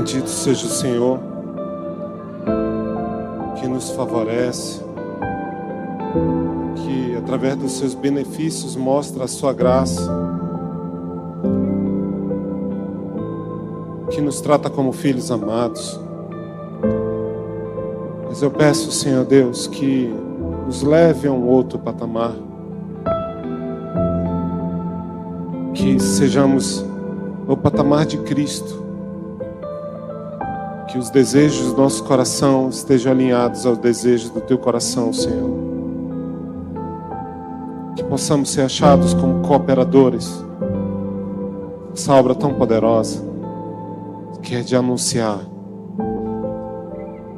Bendito seja o Senhor, que nos favorece, que através dos seus benefícios mostra a sua graça, que nos trata como filhos amados. Mas eu peço, Senhor Deus, que nos leve a um outro patamar, que sejamos o patamar de Cristo, que os desejos do nosso coração estejam alinhados aos desejos do Teu coração, Senhor. Que possamos ser achados como cooperadores dessa obra tão poderosa, que é de anunciar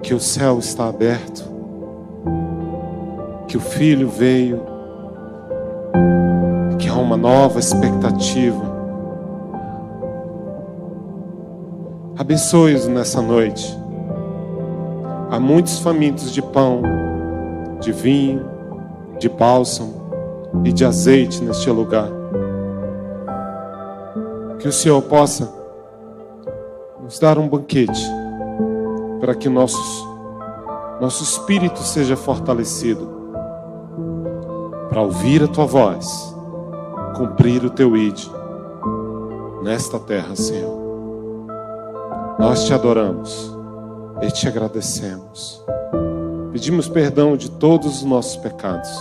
que o céu está aberto, que o Filho veio, que há uma nova expectativa. Abençoe-os nessa noite. Há muitos famintos de pão, de vinho, de bálsamo e de azeite neste lugar. Que o Senhor possa nos dar um banquete para que nosso espírito seja fortalecido para ouvir a Tua voz, cumprir o Teu ide nesta terra, Senhor. Nós Te adoramos e Te agradecemos. Pedimos perdão de todos os nossos pecados,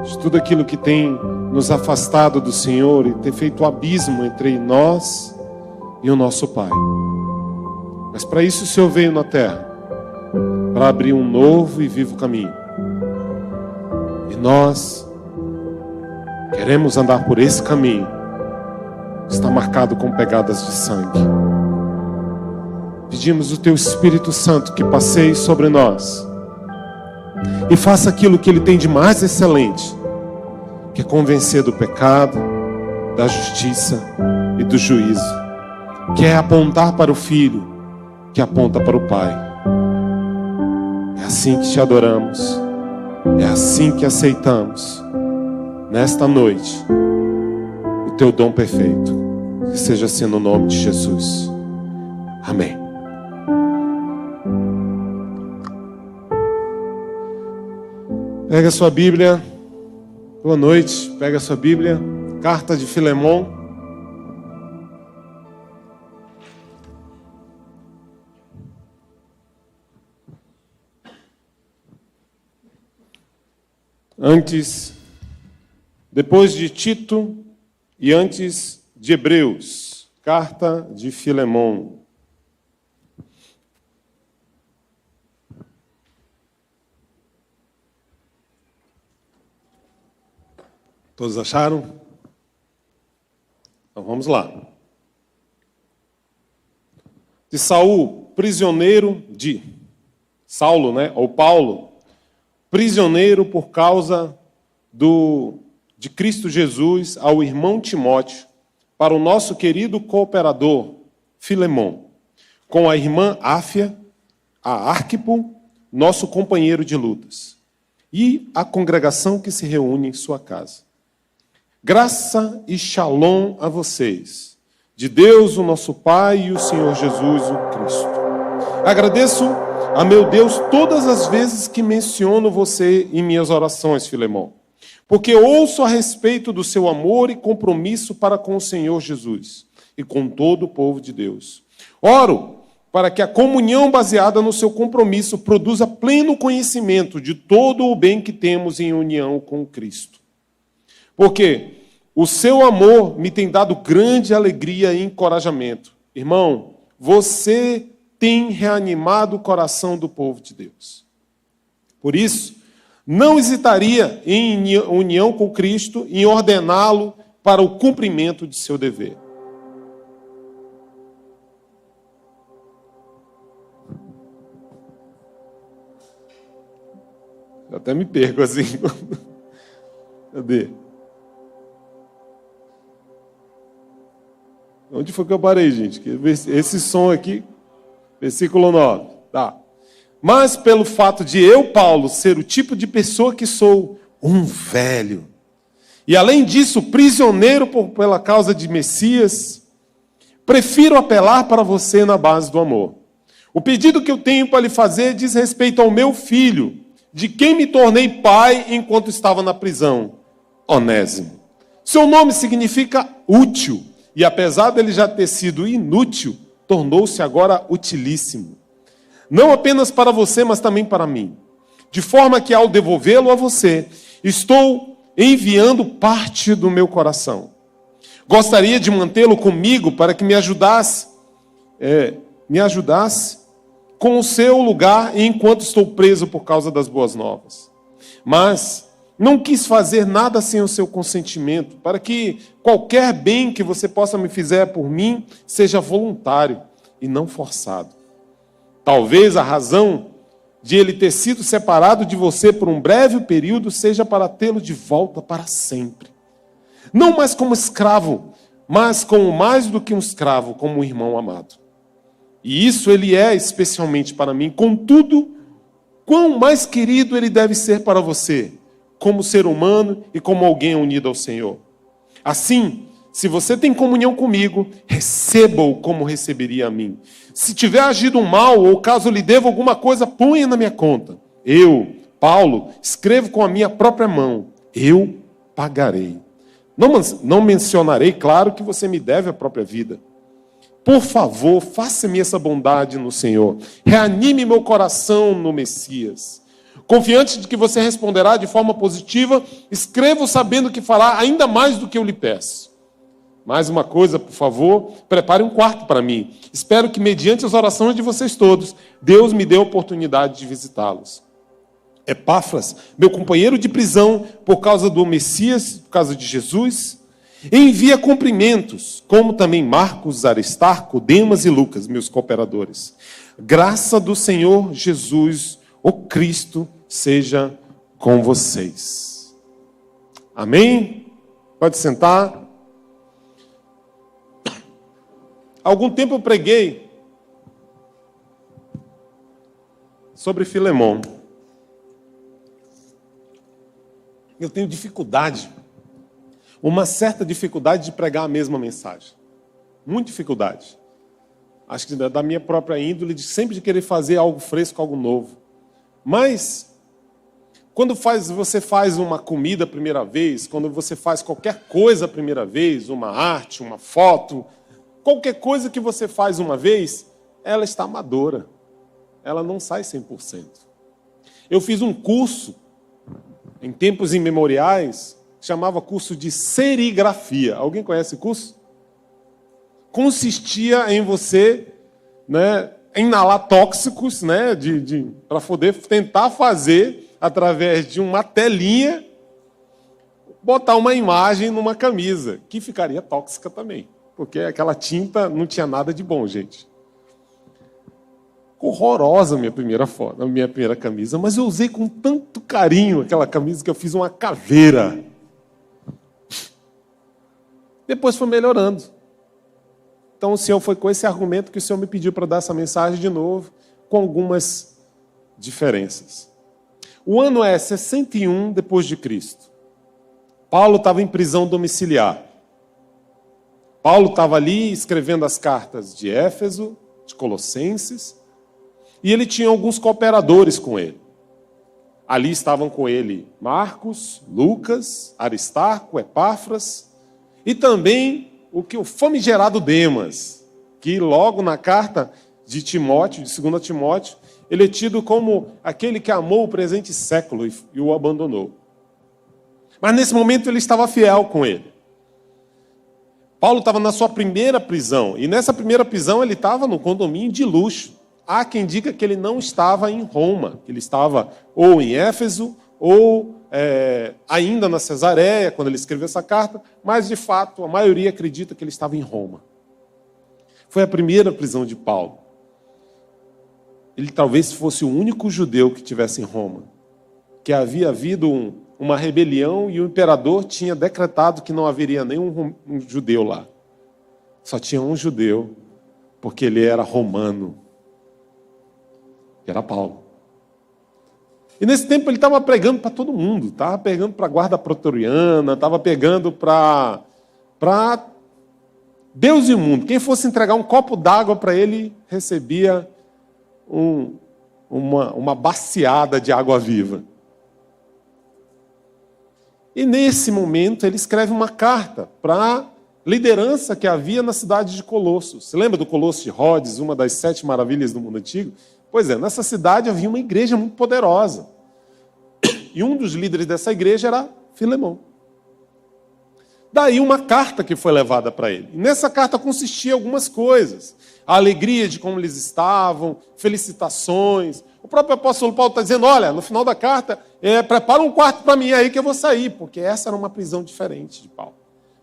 de tudo aquilo que tem nos afastado do Senhor e tem feito um abismo entre nós e o nosso Pai. Mas para isso o Senhor veio na terra, para abrir um novo e vivo caminho. E nós queremos andar por esse caminho que está marcado com pegadas de sangue. Pedimos o Teu Espírito Santo que passeie sobre nós e faça aquilo que Ele tem de mais excelente, que é convencer do pecado, da justiça e do juízo, que é apontar para o Filho, que aponta para o Pai. É assim que Te adoramos, é assim que aceitamos nesta noite o Teu dom perfeito. Que seja assim no nome de Jesus. Amém. Pega a sua Bíblia. Boa noite. Pega a sua Bíblia. Carta de Filemon. Depois de Tito e antes de Hebreus. Carta de Filemon. Todos acharam? Então vamos lá. De Saulo, prisioneiro de Saulo, ou Paulo, prisioneiro por causa de Cristo Jesus, ao irmão Timóteo, para o nosso querido cooperador Filemon, com a irmã Áfia, a Arquipo, nosso companheiro de lutas, e a congregação que se reúne em sua casa. Graça e shalom a vocês, de Deus o nosso Pai e o Senhor Jesus o Cristo. Agradeço a meu Deus todas as vezes que menciono você em minhas orações, Filemon, porque ouço a respeito do seu amor e compromisso para com o Senhor Jesus e com todo o povo de Deus. Oro para que a comunhão baseada no seu compromisso produza pleno conhecimento de todo o bem que temos em união com Cristo. Porque o seu amor me tem dado grande alegria e encorajamento. Irmão, você tem reanimado o coração do povo de Deus. Por isso, não hesitaria em união com Cristo em ordená-lo para o cumprimento de seu dever. Eu até me perco assim. Cadê? Onde foi que eu parei, gente? Esse som aqui, versículo 9. Tá. Mas pelo fato de eu, Paulo, ser o tipo de pessoa que sou, um velho, e além disso, prisioneiro pela causa de Messias, prefiro apelar para você na base do amor. O pedido que eu tenho para lhe fazer diz respeito ao meu filho, de quem me tornei pai enquanto estava na prisão, Onésimo. Seu nome significa útil, e apesar dele já ter sido inútil, tornou-se agora utilíssimo. Não apenas para você, mas também para mim. De forma que, ao devolvê-lo a você, estou enviando parte do meu coração. Gostaria de mantê-lo comigo para que me ajudasse com o seu lugar enquanto estou preso por causa das boas novas. Mas não quis fazer nada sem o seu consentimento, para que qualquer bem que você possa me fizer por mim seja voluntário e não forçado. Talvez a razão de ele ter sido separado de você por um breve período seja para tê-lo de volta para sempre. Não mais como escravo, mas como mais do que um escravo, como um irmão amado. E isso ele é especialmente para mim. Contudo, quão mais querido ele deve ser para você, como ser humano e como alguém unido ao Senhor. Assim, se você tem comunhão comigo, receba-o como receberia a mim. Se tiver agido mal, ou caso lhe deva alguma coisa, ponha na minha conta. Eu, Paulo, escrevo com a minha própria mão. Eu pagarei. Não mencionarei, claro, que você me deve a própria vida. Por favor, faça-me essa bondade no Senhor. Reanime meu coração no Messias. Confiante de que você responderá de forma positiva, escrevo sabendo que fará ainda mais do que eu lhe peço. Mais uma coisa, por favor, prepare um quarto para mim. Espero que, mediante as orações de vocês todos, Deus me dê a oportunidade de visitá-los. Epáfras, meu companheiro de prisão, por causa do Messias, por causa de Jesus, envia cumprimentos, como também Marcos, Aristarco, Demas e Lucas, meus cooperadores. Graça do Senhor Jesus, o Cristo, seja com vocês. Amém? Pode sentar. Há algum tempo eu preguei sobre Filemão. Eu tenho dificuldade, uma certa dificuldade de pregar a mesma mensagem. Muita dificuldade. Acho que da minha própria índole, de sempre de querer fazer algo fresco, algo novo. Mas, quando você faz uma comida a primeira vez, quando você faz qualquer coisa a primeira vez, uma arte, uma foto, qualquer coisa que você faz uma vez, ela está amadora. Ela não sai 100%. Eu fiz um curso, em tempos imemoriais, que chamava curso de serigrafia. Alguém conhece o curso? Consistia em você, inalar tóxicos, para poder tentar fazer, através de uma telinha, botar uma imagem numa camisa, que ficaria tóxica também. Porque aquela tinta não tinha nada de bom, gente. Horrorosa a minha primeira foto, a minha primeira camisa, mas eu usei com tanto carinho aquela camisa que eu fiz uma caveira. Depois foi melhorando. Então o Senhor foi com esse argumento que o Senhor me pediu para dar essa mensagem de novo, com algumas diferenças. O ano é 61 depois de Cristo. Paulo estava em prisão domiciliar. Paulo estava ali escrevendo as cartas de Éfeso, de Colossenses, e ele tinha alguns cooperadores com ele. Ali estavam com ele Marcos, Lucas, Aristarco, Epáfras, e também o famigerado Demas, que logo na carta de Timóteo, de 2 Timóteo, ele é tido como aquele que amou o presente século e o abandonou. Mas nesse momento ele estava fiel com ele. Paulo estava na sua primeira prisão, e nessa primeira prisão ele estava no condomínio de luxo. Há quem diga que ele não estava em Roma, que ele estava ou em Éfeso, ou ainda na Cesareia, quando ele escreveu essa carta, mas de fato a maioria acredita que ele estava em Roma. Foi a primeira prisão de Paulo. Ele talvez fosse o único judeu que estivesse em Roma, que havia havido uma rebelião e o imperador tinha decretado que não haveria nenhum judeu lá. Só tinha um judeu, porque ele era romano. Era Paulo. E nesse tempo ele estava pregando para todo mundo. Estava pregando para a guarda pretoriana, estava pregando para Deus e o mundo. Quem fosse entregar um copo d'água para ele, recebia uma baciada de água viva. E nesse momento ele escreve uma carta para a liderança que havia na cidade de Colossos. Você lembra do Colosso de Rhodes, uma das 7 maravilhas do mundo antigo? Pois é, nessa cidade havia uma igreja muito poderosa. E um dos líderes dessa igreja era Filemão. Daí uma carta que foi levada para ele. E nessa carta consistia algumas coisas. A alegria de como eles estavam, felicitações. O próprio apóstolo Paulo está dizendo, olha, no final da carta, prepara um quarto para mim aí que eu vou sair, porque essa era uma prisão diferente de Paulo.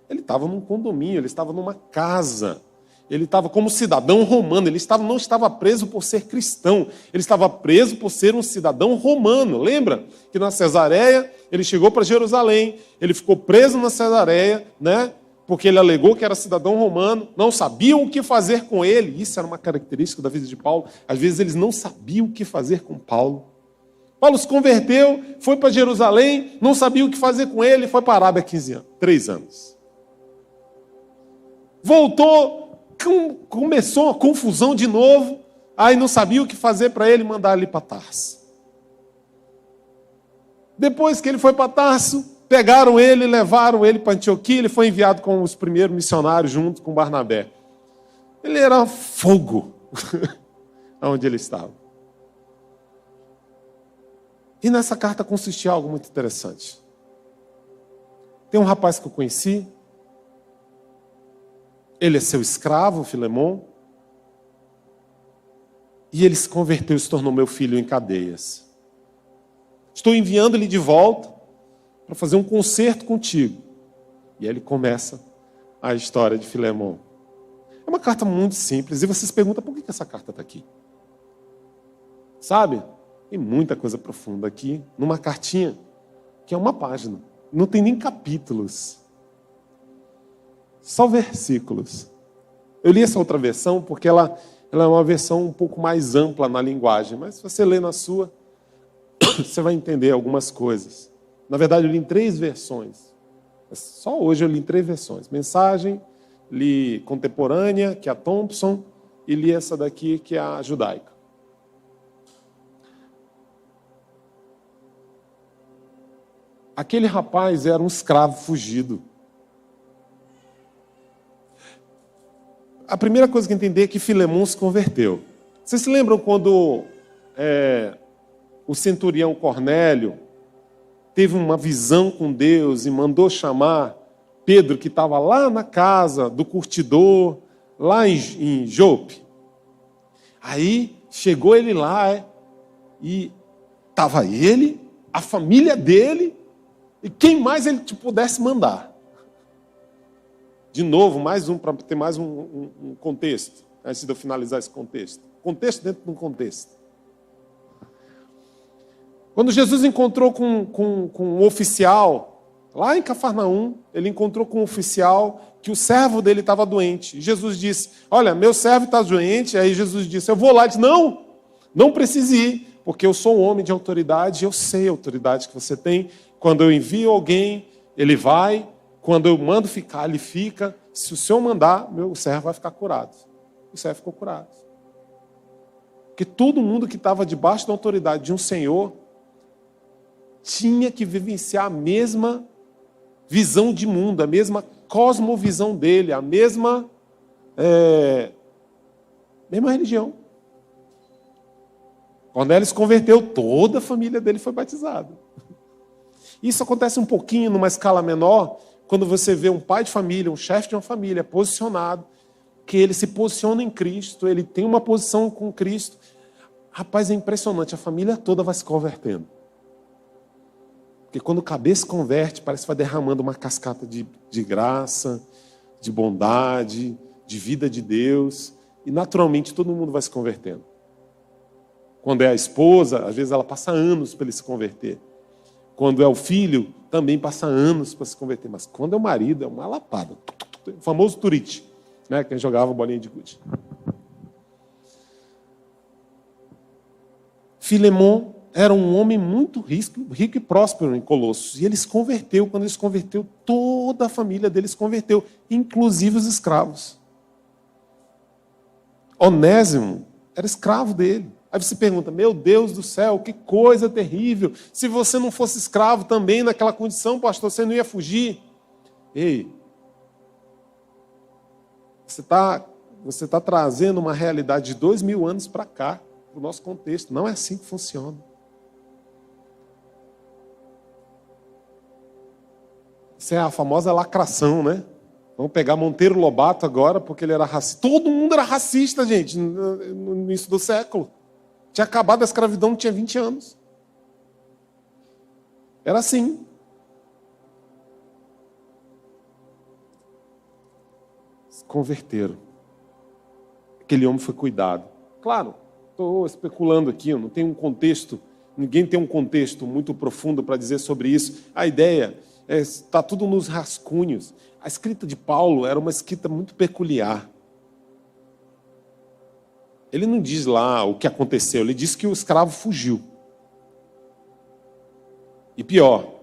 Ele estava num condomínio, ele estava numa casa. Ele estava como cidadão romano, ele não estava preso por ser cristão, ele estava preso por ser um cidadão romano. Lembra que na Cesareia, ele chegou para Jerusalém, ele ficou preso na Cesareia, né? Porque ele alegou que era cidadão romano, não sabiam o que fazer com ele. Isso era uma característica da vida de Paulo. Às vezes eles não sabiam o que fazer com Paulo. Paulo se converteu, foi para Jerusalém, não sabia o que fazer com ele, foi para a Arábia 3 anos. Voltou, começou uma confusão de novo, aí não sabia o que fazer para ele, mandar ele para Tarso. Depois que ele foi para Tarso, pegaram ele, levaram ele para Antioquia, ele foi enviado com os primeiros missionários junto com Barnabé. Ele era fogo onde ele estava. E nessa carta consistia algo muito interessante. Tem um rapaz que eu conheci, ele é seu escravo, Filemão, e ele se converteu e se tornou meu filho em cadeias. Estou enviando ele de volta para fazer um concerto contigo. E aí ele começa a história de Filemão. É uma carta muito simples, e você se pergunta, por que essa carta está aqui? Sabe? Tem muita coisa profunda aqui, numa cartinha, que é uma página. Não tem nem capítulos. Só versículos. Eu li essa outra versão porque ela é uma versão um pouco mais ampla na linguagem, mas se você ler na sua, você vai entender algumas coisas. Na verdade, eu li em 3 versões. Só hoje eu li em 3 versões. Mensagem, li contemporânea, que é a Thompson, e li essa daqui, que é a judaica. Aquele rapaz era um escravo fugido. A primeira coisa que entender é que Filemão se converteu. Vocês se lembram quando o centurião Cornélio teve uma visão com Deus e mandou chamar Pedro, que estava lá na casa do curtidor, lá em Jope? Aí chegou ele lá e estava ele, a família dele e quem mais ele pudesse mandar. De novo, mais um, para ter mais um contexto, antes de eu finalizar esse contexto. Contexto dentro de um contexto. Quando Jesus encontrou com um oficial, lá em Cafarnaum, ele encontrou com um oficial que o servo dele estava doente. E Jesus disse, olha, meu servo está doente. Aí Jesus disse, eu vou lá. Ele disse, não precise ir, porque eu sou um homem de autoridade, eu sei a autoridade que você tem. Quando eu envio alguém, ele vai. Quando eu mando ficar, ele fica. Se o Senhor mandar, meu servo vai ficar curado. O servo ficou curado. Porque todo mundo que estava debaixo da autoridade de um Senhor tinha que vivenciar a mesma visão de mundo, a mesma cosmovisão dele, a mesma religião. Cornélio se converteu, toda a família dele foi batizada. Isso acontece um pouquinho numa escala menor, quando você vê um pai de família, um chefe de uma família posicionado, que ele se posiciona em Cristo, ele tem uma posição com Cristo. Rapaz, é impressionante, a família toda vai se convertendo. Porque quando o cabeça se converte, parece que vai derramando uma cascata de graça, de bondade, de vida de Deus, e naturalmente todo mundo vai se convertendo. Quando é a esposa, às vezes ela passa anos para ele se converter. Quando é o filho, também passa anos para se converter. Mas quando é o marido, é uma lapada. O famoso turite, né? Quem jogava bolinha de gude. Filemão era um homem muito rico e próspero em Colossos. E ele se converteu. Quando ele se converteu, toda toda a família dele se converteu, inclusive os escravos. Onésimo era escravo dele. Aí você pergunta, meu Deus do céu, que coisa terrível. Se você não fosse escravo também naquela condição, pastor, você não ia fugir? Ei, você está trazendo uma realidade de 2000 anos para cá, para o nosso contexto. Não é assim que funciona. Isso é a famosa lacração, né? Vamos pegar Monteiro Lobato agora, porque ele era racista. Todo mundo era racista, gente, no início do século. Tinha acabado a escravidão, tinha 20 anos. Era assim. Se converteram. Aquele homem foi cuidado. Claro, estou especulando aqui, eu não tenho um contexto, ninguém tem um contexto muito profundo para dizer sobre isso. A ideia está tudo nos rascunhos. A escrita de Paulo era uma escrita muito peculiar. Ele não diz lá o que aconteceu, ele diz que o escravo fugiu. E pior,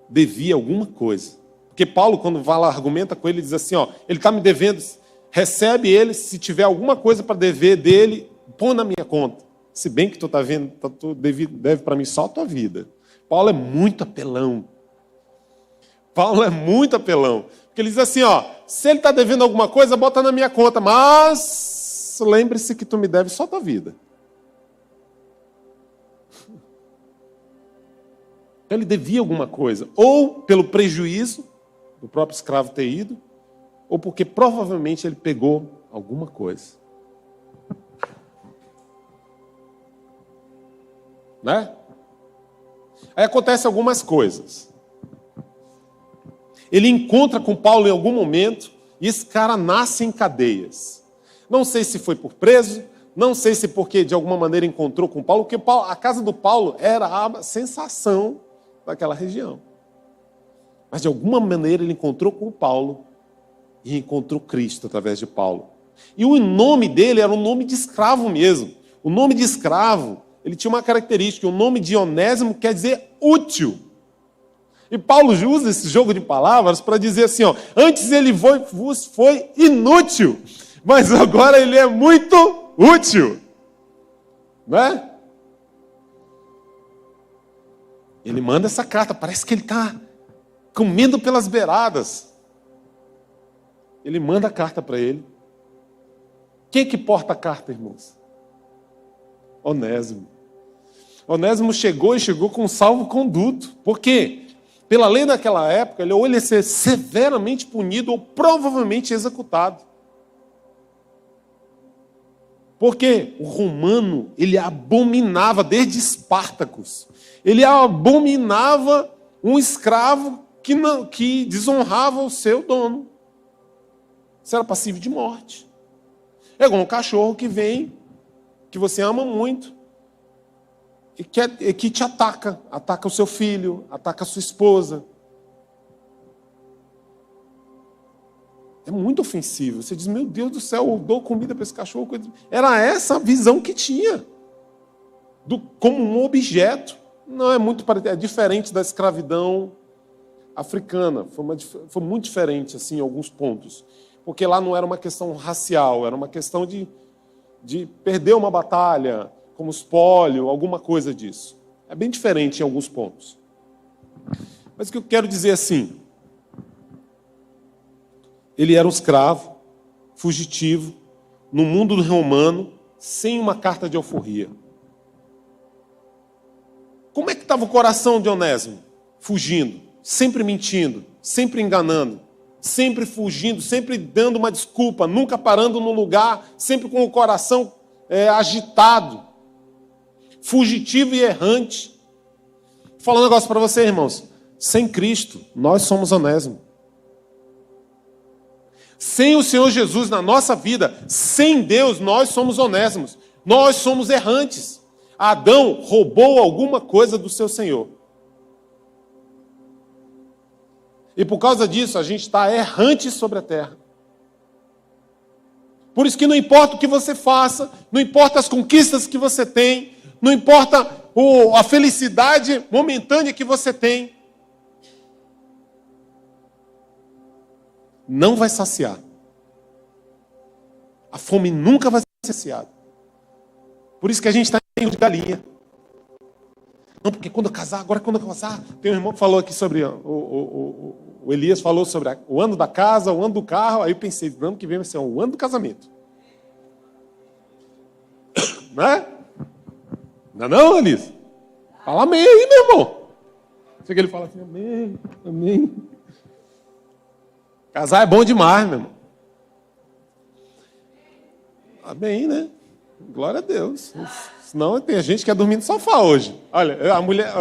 devia alguma coisa. Porque Paulo, quando vai lá, argumenta com ele, diz assim, ó, ele está me devendo, recebe ele, se tiver alguma coisa para dever dele, põe na minha conta. Se bem que tu está vendo, tu deve para mim só a tua vida. Paulo é muito apelão. Paulo é muito apelão. Porque ele diz assim, ó, se ele está devendo alguma coisa, bota na minha conta, mas lembre-se que tu me deves só a tua vida. Então ele devia alguma coisa, ou pelo prejuízo do próprio escravo ter ido, ou porque provavelmente ele pegou alguma coisa. Né? Aí acontecem algumas coisas. Ele encontra com Paulo em algum momento e esse cara nasce em cadeias. Não sei se foi por preso, não sei se porque de alguma maneira encontrou com Paulo, porque a casa do Paulo era a sensação daquela região. Mas de alguma maneira ele encontrou com Paulo e encontrou Cristo através de Paulo. E o nome dele era um nome de escravo mesmo. O nome de escravo, ele tinha uma característica, o nome de Onésimo quer dizer útil. E Paulo usa esse jogo de palavras para dizer assim, ó, antes ele vos foi inútil, mas agora ele é muito útil. Né? Ele manda essa carta, parece que ele está comendo pelas beiradas. Ele manda a carta para ele. Quem é que porta a carta, irmãos? Onésimo. Onésimo chegou com um salvo-conduto. Por quê? Pela lei daquela época, ele ou ele ia ser severamente punido ou provavelmente executado. Porque o romano, ele abominava, desde Espartacus, ele abominava um escravo que desonrava o seu dono. Isso era passível de morte. É igual um cachorro que vem, que você ama muito, e que te ataca o seu filho, ataca a sua esposa. É muito ofensivo. Você diz, meu Deus do céu, eu dou comida para esse cachorro. Era essa a visão que tinha, como um objeto. Não é muito parecido, é diferente da escravidão africana. Foi muito diferente assim, em alguns pontos. Porque lá não era uma questão racial, era uma questão de perder uma batalha, como espólio, alguma coisa disso. É bem diferente em alguns pontos. Mas o que eu quero dizer assim, ele era um escravo, fugitivo, no mundo romano, sem uma carta de alforria. Como é que estava o coração de Onésimo? Fugindo, sempre mentindo, sempre enganando, sempre fugindo, sempre dando uma desculpa, nunca parando no lugar, sempre com o coração agitado, fugitivo e errante. Vou falar um negócio para você, irmãos. Sem Cristo, nós somos Onésimo. Sem o Senhor Jesus na nossa vida, sem Deus, nós somos Onésimos. Nós somos errantes. Adão roubou alguma coisa do seu Senhor. E por causa disso, a gente está errante sobre a terra. Por isso que não importa o que você faça, não importa as conquistas que você tem, não importa a felicidade momentânea que você tem. não vai saciar. A fome nunca vai ser saciada. Por isso que a gente está em de galinha. Não, porque quando eu casar, tem um irmão que falou aqui sobre, o Elias falou sobre o ano da casa, o ano do carro, aí eu pensei, no ano que vem vai ser o ano do casamento. Né? Não, Elias? Fala amém aí, meu irmão. Chega ele fala assim, amém, amém. Casar é bom demais, meu irmão. Amém, né? Glória a Deus. Senão tem gente que quer dormir no sofá hoje. Olha, a mulher,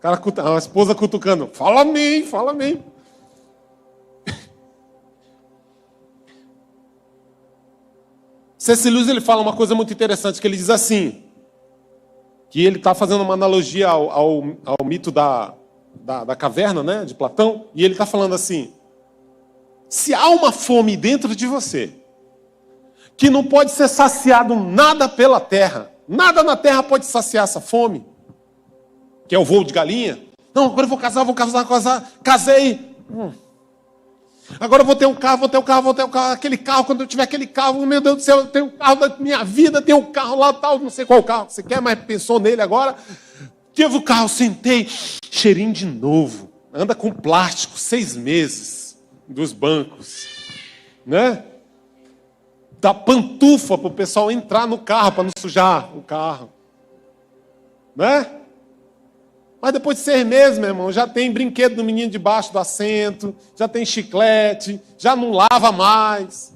a esposa cutucando. Fala amém, fala amém. C.S. Lewis, ele fala uma coisa muito interessante, que ele diz assim, que ele está fazendo uma analogia ao mito da caverna, né, de Platão, e ele está falando assim, se há uma fome dentro de você, que não pode ser saciado nada pela terra, nada na terra pode saciar essa fome, que é o voo de galinha. Não, agora eu vou casar, casei. Agora eu vou ter um carro, aquele carro, quando eu tiver aquele carro, meu Deus do céu, eu tenho o carro da minha vida, tenho um carro lá, tal, não sei qual carro você quer, mas pensou nele agora. Tive o carro, sentei, cheirinho de novo, anda com plástico, 6 meses dos bancos, né? Dá pantufa para o pessoal entrar no carro, para não sujar o carro, né? Mas depois de 6 meses, meu irmão, já tem brinquedo do menino debaixo do assento, já tem chiclete, já não lava mais.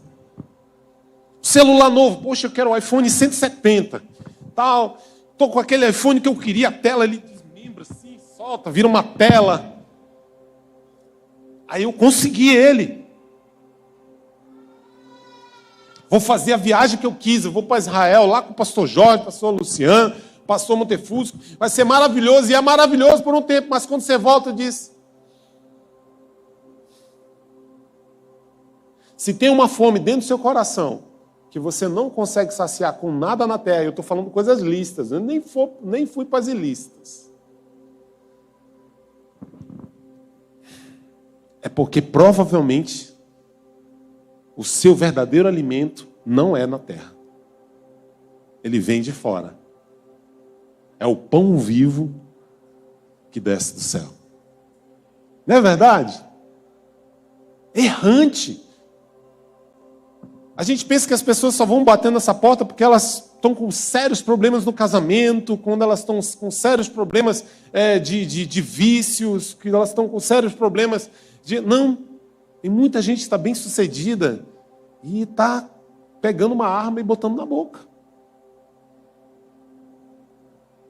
Celular novo, poxa, eu quero o iPhone 170, tal. Tô com aquele iPhone que eu queria, a tela ele desmembra assim, solta, vira uma tela. Aí eu consegui ele. Vou fazer a viagem que eu quis, eu vou para Israel, lá com o pastor Jorge, pastor Luciano, pastor Montefusco, vai ser maravilhoso, e é maravilhoso por um tempo, mas quando você volta, diz, se tem uma fome dentro do seu coração, que você não consegue saciar com nada na terra, eu estou falando coisas lícitas, eu nem fui para as ilícitas, é porque provavelmente o seu verdadeiro alimento não é na terra, ele vem de fora. É o pão vivo que desce do céu. Não é verdade? Errante. A gente pensa que as pessoas só vão batendo nessa porta porque elas estão com sérios problemas no casamento, quando elas estão com sérios problemas de vícios, que elas estão com sérios problemas de... Não. Tem muita gente que está bem sucedida e está pegando uma arma e botando na boca.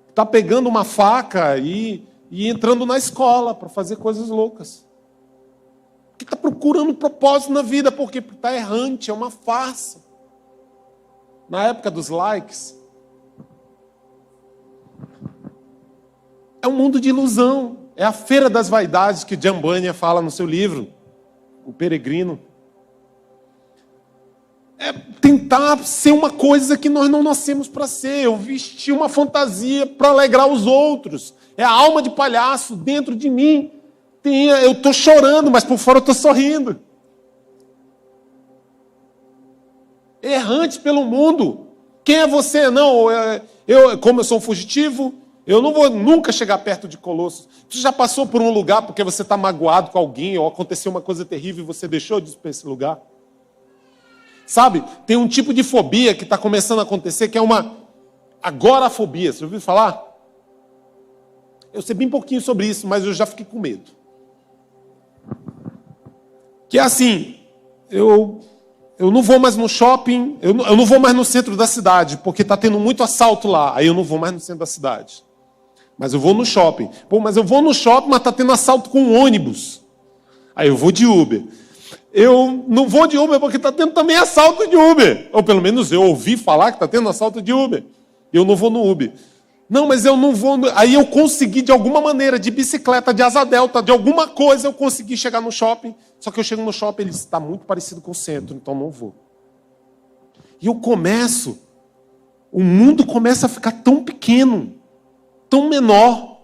Está pegando uma faca e entrando na escola para fazer coisas loucas. Que está procurando propósito na vida, porque está errante, é uma farsa. Na época dos likes, é um mundo de ilusão. É a feira das vaidades que John Bunyan fala no seu livro, O Peregrino. É tentar ser uma coisa que nós não nascemos para ser. Eu vestir uma fantasia para alegrar os outros. É a alma de palhaço dentro de mim. Eu estou chorando, mas por fora eu estou sorrindo. Errante pelo mundo. Quem é você? Não, como eu sou um fugitivo, eu não vou nunca chegar perto de Colossos. Você já passou por um lugar porque você está magoado com alguém ou aconteceu uma coisa terrível e você deixou de ir para esse lugar? Sabe, tem um tipo de fobia que está começando a acontecer, que é uma agorafobia. Você ouviu falar? Eu sei bem pouquinho sobre isso, mas eu já fiquei com medo. Que é assim, eu não vou mais no shopping, eu não vou mais no centro da cidade, porque está tendo muito assalto lá, aí eu não vou mais no centro da cidade. Mas eu vou no shopping. Pô, mas eu vou no shopping, mas está tendo assalto com um ônibus. Aí eu vou de Uber. Eu não vou de Uber porque está tendo também assalto de Uber. Ou pelo menos eu ouvi falar que está tendo assalto de Uber. Eu não vou no Uber. Não, mas eu não vou... Aí eu consegui, de alguma maneira, de bicicleta, de asa delta, de alguma coisa, eu consegui chegar no shopping. Só que eu chego no shopping, ele está muito parecido com o centro, então não vou. E eu começo... O mundo começa a ficar tão pequeno, tão menor,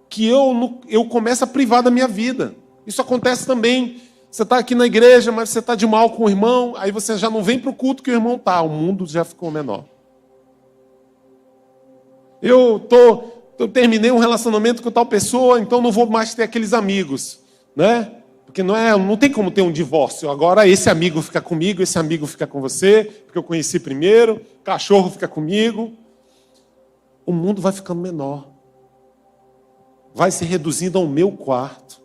que eu começo a privar da minha vida. Isso acontece também... Você está aqui na igreja, mas você está de mal com o irmão, aí você já não vem para o culto que o irmão está, o mundo já ficou menor. Eu terminei um relacionamento com tal pessoa, então não vou mais ter aqueles amigos, né? Porque não tem como ter um divórcio. Agora esse amigo fica comigo, esse amigo fica com você, porque eu conheci primeiro, cachorro fica comigo. O mundo vai ficando menor. Vai se reduzindo ao meu quarto.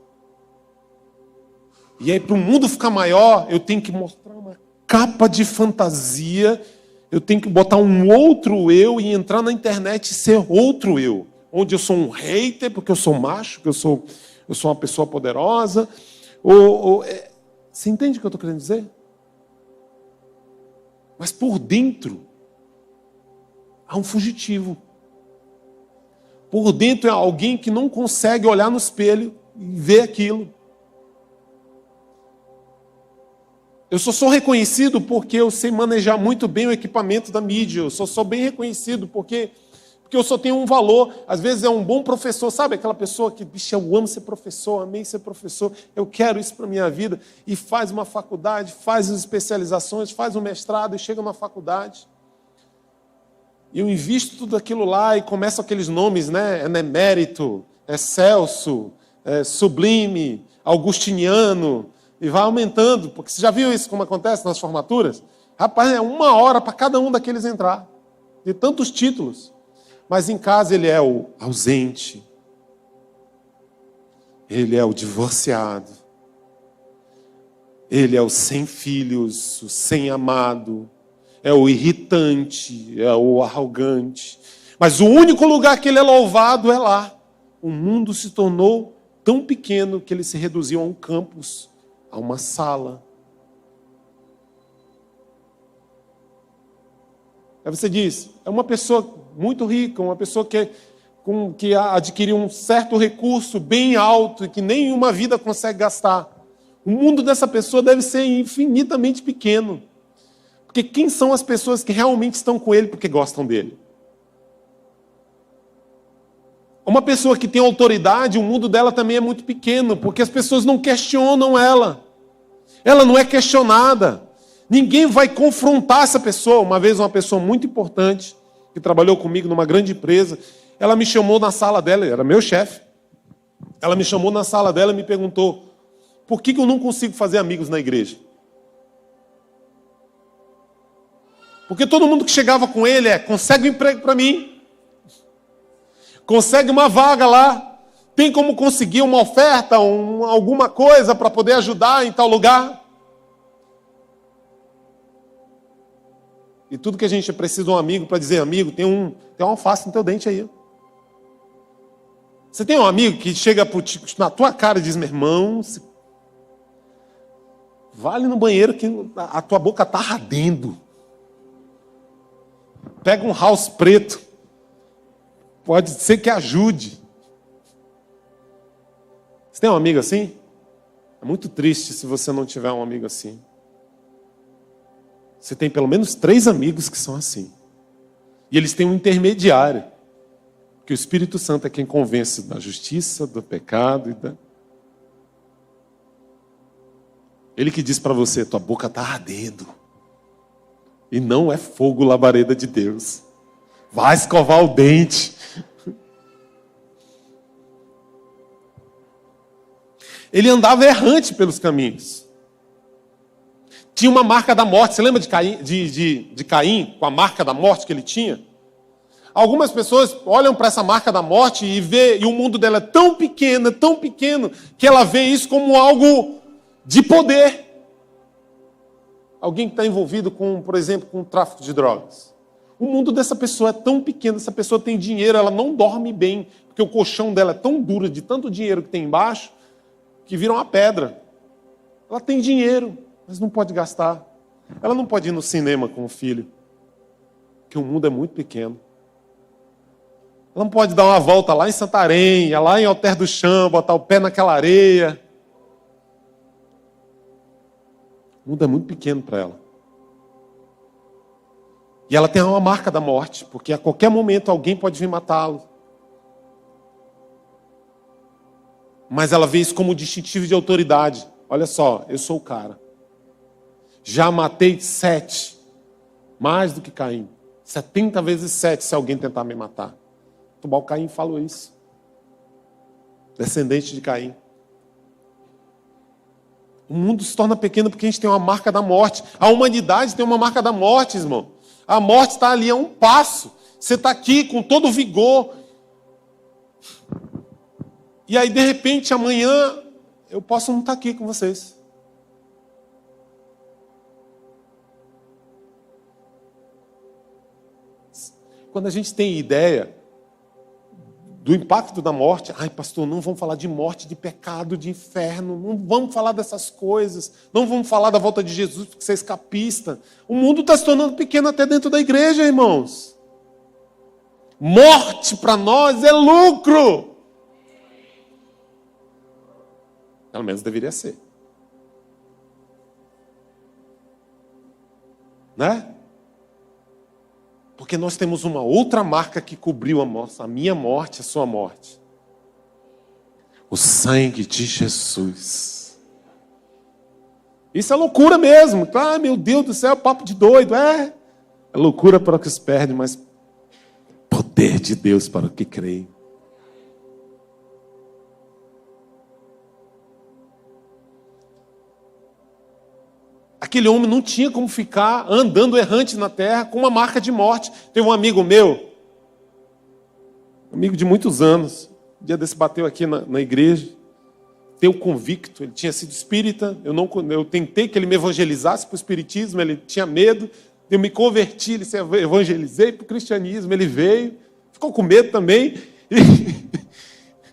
E aí, para o mundo ficar maior, eu tenho que mostrar uma capa de fantasia, eu tenho que botar um outro eu e entrar na internet e ser outro eu. Onde eu sou um hater, porque eu sou macho, porque eu sou uma pessoa poderosa. Você entende o que eu estou querendo dizer? Mas por dentro, há um fugitivo. Por dentro é alguém que não consegue olhar no espelho e ver aquilo. Eu só sou reconhecido porque eu sei manejar muito bem o equipamento da mídia. Eu só sou bem reconhecido porque eu só tenho um valor. Às vezes é um bom professor. Sabe aquela pessoa que, bicho, eu amo ser professor, amei ser professor, eu quero isso para a minha vida. E faz uma faculdade, faz as especializações, faz um mestrado e chega numa faculdade. E eu invisto tudo aquilo lá e começam aqueles nomes, né? Emérito, Excelso, Sublime, Augustiniano. E vai aumentando, porque você já viu isso como acontece nas formaturas? Rapaz, é 1 hora para cada um daqueles entrar. De tantos títulos. Mas em casa ele é o ausente. Ele é o divorciado. Ele é o sem filhos, o sem amado. É o irritante, é o arrogante. Mas o único lugar que ele é louvado é lá. O mundo se tornou tão pequeno que ele se reduziu a um campus, a uma sala. Aí você diz, é uma pessoa muito rica, uma pessoa que adquiriu um certo recurso bem alto e que nenhuma vida consegue gastar. O mundo dessa pessoa deve ser infinitamente pequeno. Porque quem são as pessoas que realmente estão com ele porque gostam dele? Uma pessoa que tem autoridade, o mundo dela também é muito pequeno, porque as pessoas não questionam ela. Ela não é questionada. Ninguém vai confrontar essa pessoa. Uma vez uma pessoa muito importante, que trabalhou comigo numa grande empresa, ela me chamou na sala dela, era meu chefe. Ela me chamou na sala dela e me perguntou, por que eu não consigo fazer amigos na igreja? Porque todo mundo que chegava com ele consegue um emprego para mim. Consegue uma vaga lá. Tem como conseguir uma oferta, alguma coisa para poder ajudar em tal lugar. E tudo que a gente precisa de um amigo para dizer, amigo, tem uma alface no teu dente aí. Você tem um amigo que chega na tua cara e diz, meu irmão, vale no banheiro que a tua boca está ardendo. Pega um house preto. Pode ser que ajude. Você tem um amigo assim? É muito triste se você não tiver um amigo assim. Você tem pelo menos 3 amigos que são assim. E eles têm um intermediário. Que o Espírito Santo é quem convence da justiça, do pecado. Ele que diz para você, tua boca está ardendo. E não é fogo labareda de Deus. Vai escovar o dente. Ele andava errante pelos caminhos. Tinha uma marca da morte. Você lembra de Caim, com a marca da morte que ele tinha? Algumas pessoas olham para essa marca da morte e o mundo dela é tão pequeno, que ela vê isso como algo de poder. Alguém que está envolvido com, por exemplo, com o tráfico de drogas. O mundo dessa pessoa é tão pequeno, essa pessoa tem dinheiro, ela não dorme bem, porque o colchão dela é tão duro de tanto dinheiro que tem embaixo, que vira uma pedra. Ela tem dinheiro, mas não pode gastar. Ela não pode ir no cinema com o filho, porque o mundo é muito pequeno. Ela não pode dar uma volta lá em Santarém, lá em Alter do Chão, botar o pé naquela areia. O mundo é muito pequeno para ela. E ela tem uma marca da morte, porque a qualquer momento alguém pode vir matá-lo. Mas ela vê isso como distintivo de autoridade. olha só, eu sou o cara. Já matei 7, mais do que Caim. 70 vezes 7 se alguém tentar me matar. Tubal Caim falou isso. Descendente de Caim. O mundo se torna pequeno porque a gente tem uma marca da morte. A humanidade tem uma marca da morte, irmão. A morte está ali a um passo. Você está aqui com todo o vigor. E aí, de repente, amanhã, eu posso não estar aqui com vocês. Quando a gente tem ideia do impacto da morte, ai pastor, não vamos falar de morte, de pecado, de inferno, não vamos falar dessas coisas, não vamos falar da volta de Jesus porque você é escapista. O mundo está se tornando pequeno até dentro da igreja, irmãos. Morte para nós é lucro. Pelo menos deveria ser. Né? Porque nós temos uma outra marca que cobriu a minha morte, a sua morte. O sangue de Jesus. Isso é loucura mesmo. Ah, meu Deus do céu, papo de doido. É loucura para os que se perdem, mas poder de Deus para o que creem. Aquele homem não tinha como ficar andando errante na terra com uma marca de morte. Teve um amigo meu, amigo de muitos anos, um dia desse bateu aqui na igreja, teu convicto, ele tinha sido espírita, eu tentei que ele me evangelizasse para o espiritismo, ele tinha medo, eu me converti, ele se evangelizei para o cristianismo, ele veio, ficou com medo também,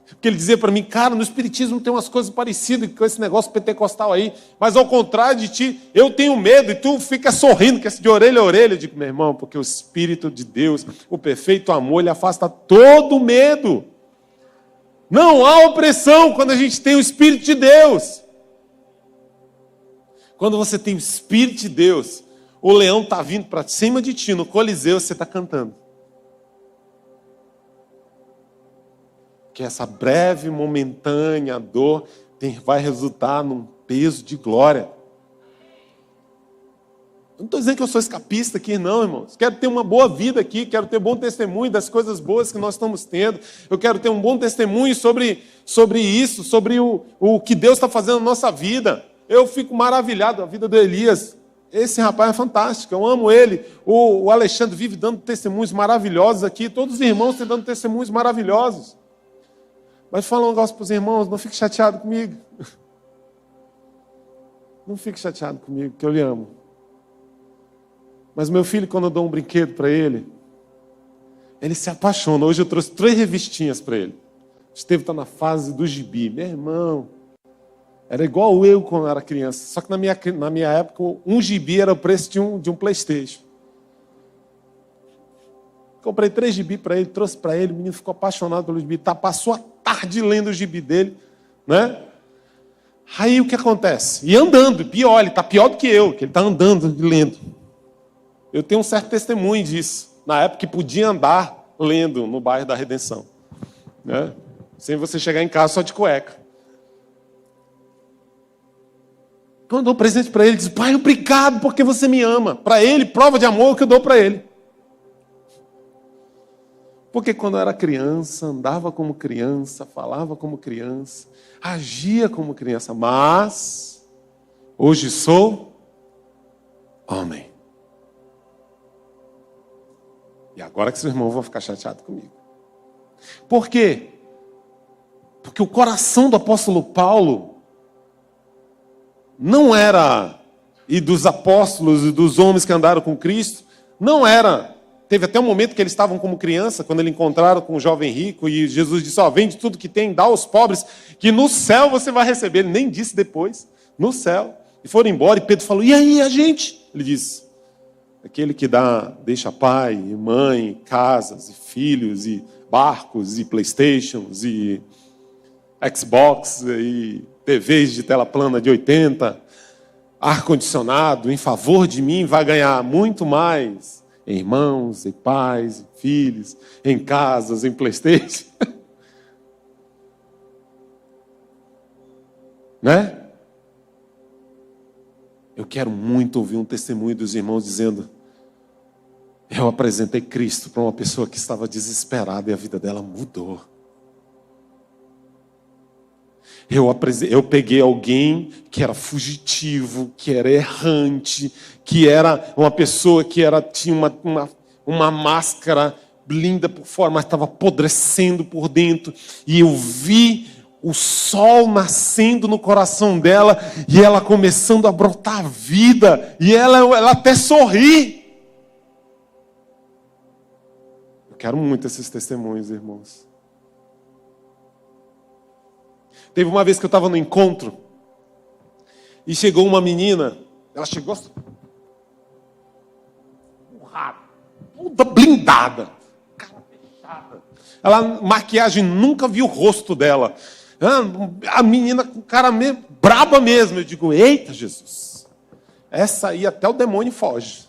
porque ele dizia para mim, cara, no espiritismo tem umas coisas parecidas com esse negócio pentecostal aí, mas ao contrário de ti, eu tenho medo, e tu fica sorrindo, que é de orelha a orelha. Eu digo, meu irmão, porque o Espírito de Deus, o perfeito amor, ele afasta todo medo. Não há opressão quando a gente tem o Espírito de Deus. Quando você tem o Espírito de Deus, o leão está vindo para cima de ti, no Coliseu, você está cantando. Que essa breve, momentânea dor vai resultar num peso de glória. Eu não estou dizendo que eu sou escapista aqui, não, irmãos. Quero ter uma boa vida aqui, quero ter bom testemunho das coisas boas que nós estamos tendo. Eu quero ter um bom testemunho sobre isso, sobre o que Deus está fazendo na nossa vida. Eu fico maravilhado, a vida do Elias. Esse rapaz é fantástico, eu amo ele. O Alexandre vive dando testemunhos maravilhosos aqui. Todos os irmãos têm dando testemunhos maravilhosos. Mas fala um negócio para os irmãos, não fique chateado comigo. Não fique chateado comigo, que eu lhe amo. Mas meu filho, quando eu dou um brinquedo para ele se apaixona. Hoje eu trouxe 3 revistinhas para ele. Esteve está na fase do gibi. Meu irmão, era igual eu quando eu era criança. Só que na minha época, um gibi era o preço de um PlayStation. Comprei 3 gibi para ele, trouxe para ele, o menino ficou apaixonado pelo gibi, passou a tarde lendo o gibi dele, né? Aí o que acontece? E andando, pior, ele está pior do que eu, que ele está andando e lendo. Eu tenho um certo testemunho disso, na época que podia andar lendo no bairro da Redenção, né? Sem você chegar em casa só de cueca. Quando eu dou um presente para ele, diz, pai, obrigado porque você me ama. Para ele, prova de amor que eu dou para ele. Porque quando eu era criança, andava como criança, falava como criança, agia como criança, mas hoje sou homem. E agora que seus irmãos vão ficar chateados comigo. Por quê? Porque o coração do apóstolo Paulo não era, e dos apóstolos e dos homens que andaram com Cristo, não era. Teve até um momento que eles estavam como criança, quando eles encontraram com um jovem rico, e Jesus disse, vende tudo que tem, dá aos pobres, que no céu você vai receber. Ele nem disse depois, no céu. E foram embora, e Pedro falou, e aí a gente? Ele disse, aquele que deixa pai e mãe, casas, e filhos, e barcos, e Playstations, e Xbox, e TVs de tela plana de 80, ar-condicionado, em favor de mim, vai ganhar muito mais em irmãos, em pais, em filhos, em casas, em Playstation. Né? Eu quero muito ouvir um testemunho dos irmãos dizendo: eu apresentei Cristo para uma pessoa que estava desesperada e a vida dela mudou. Eu peguei alguém que era fugitivo, que era errante, que era uma pessoa que tinha uma máscara linda por fora, mas estava apodrecendo por dentro. E eu vi o sol nascendo no coração dela e ela começando a brotar vida. E ela até sorri. Eu quero muito esses testemunhos, irmãos. Teve uma vez que eu estava no encontro e chegou uma menina, ela chegou toda blindada, cara fechada. Ela, maquiagem, nunca vi o rosto dela. A menina com cara meio braba mesmo. Eu digo: eita Jesus, essa aí até o demônio foge.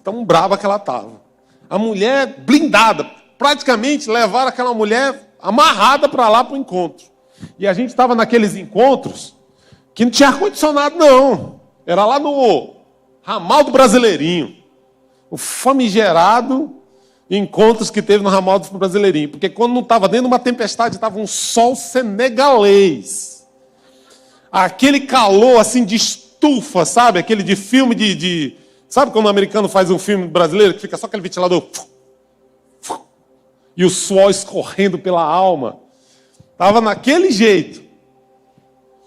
Tão brava que ela estava. A mulher blindada, praticamente levaram aquela mulher amarrada para lá para o encontro. E a gente estava naqueles encontros que não tinha ar-condicionado, não. Era lá no ramal do Brasileirinho. O famigerado encontros que teve no ramal do Brasileirinho. Porque quando não estava dentro de uma tempestade, estava um sol senegalês. Aquele calor assim de estufa, sabe? Aquele de filme de... Sabe quando o americano faz um filme brasileiro que fica só aquele ventilador? E o suor escorrendo pela alma. Estava naquele jeito.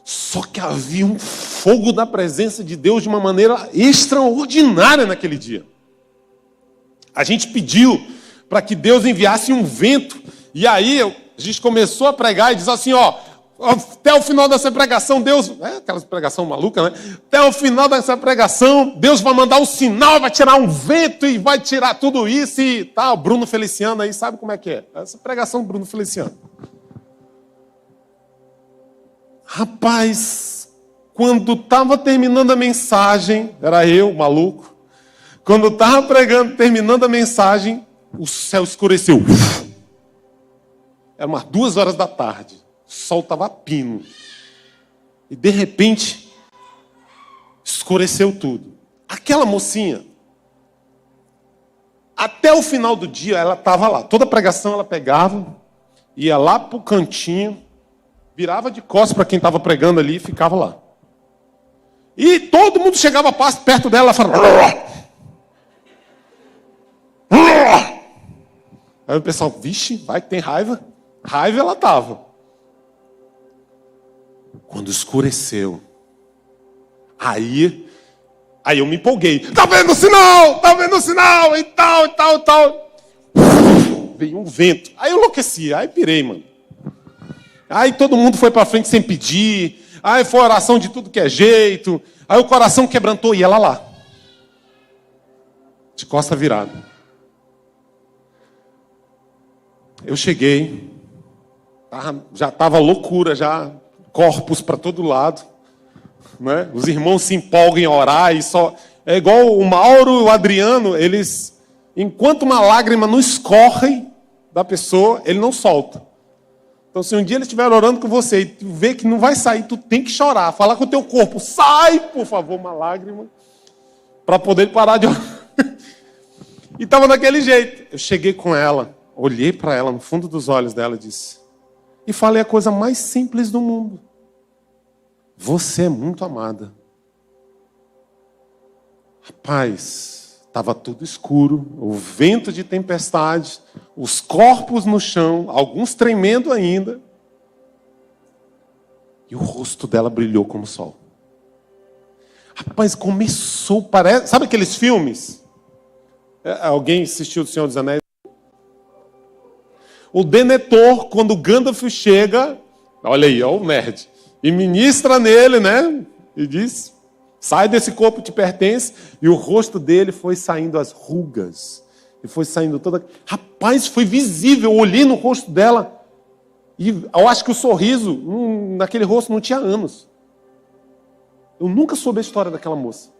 Só que havia um fogo da presença de Deus de uma maneira extraordinária naquele dia. A gente pediu para que Deus enviasse um vento. E aí a gente começou a pregar e diz assim, até o final dessa pregação, Deus... aquela pregação maluca, né? Até o final dessa pregação, Deus vai mandar um sinal, vai tirar um vento e vai tirar tudo isso e tal. Bruno Feliciano aí sabe como é que é. Essa pregação do Bruno Feliciano. Rapaz, quando estava terminando a mensagem, era eu, maluco, quando estava pregando, terminando a mensagem, o céu escureceu. Era umas 2 horas da tarde, o sol estava a pino. E de repente, escureceu tudo. Aquela mocinha, até o final do dia, ela estava lá. Toda pregação ela pegava, ia lá para o cantinho, virava de costas para quem estava pregando ali e ficava lá. E todo mundo chegava perto dela e falava... Aí o pessoal, vixe, vai que tem raiva. Raiva ela estava. Quando escureceu, aí eu me empolguei. Tá vendo o sinal? Tá vendo o sinal? E tal, e tal, e tal. Veio um vento. Aí eu enlouqueci, aí pirei, mano. Aí todo mundo foi para frente sem pedir. Aí foi oração de tudo que é jeito. Aí o coração quebrantou e ela lá. De costa virada. Eu cheguei. Já estava loucura, já. Corpos para todo lado. Né? Os irmãos se empolgam em orar e só... É igual o Mauro e o Adriano, eles... Enquanto uma lágrima não escorre da pessoa, ele não solta. Então, se um dia ele estiver orando com você e tu vê que não vai sair, tu tem que chorar, falar com o teu corpo, sai, por favor, uma lágrima, para poder parar de orar. E estava daquele jeito. Eu cheguei com ela, olhei para ela no fundo dos olhos dela e disse, e falei a coisa mais simples do mundo. Você é muito amada. Rapaz, estava tudo escuro, o vento de tempestade, os corpos no chão, alguns tremendo ainda. E o rosto dela brilhou como o sol. Rapaz, começou, parece... Sabe aqueles filmes? Alguém assistiu O Senhor dos Anéis? O Denethor, quando Gandalf chega, olha aí, ó, o nerd, e ministra nele, né? E diz, sai desse corpo que te pertence. E o rosto dele foi saindo as rugas. E foi saindo toda... Rapaz, foi visível. Eu olhei no rosto dela. E eu acho que o sorriso naquele rosto não tinha anos. Eu nunca soube a história daquela moça.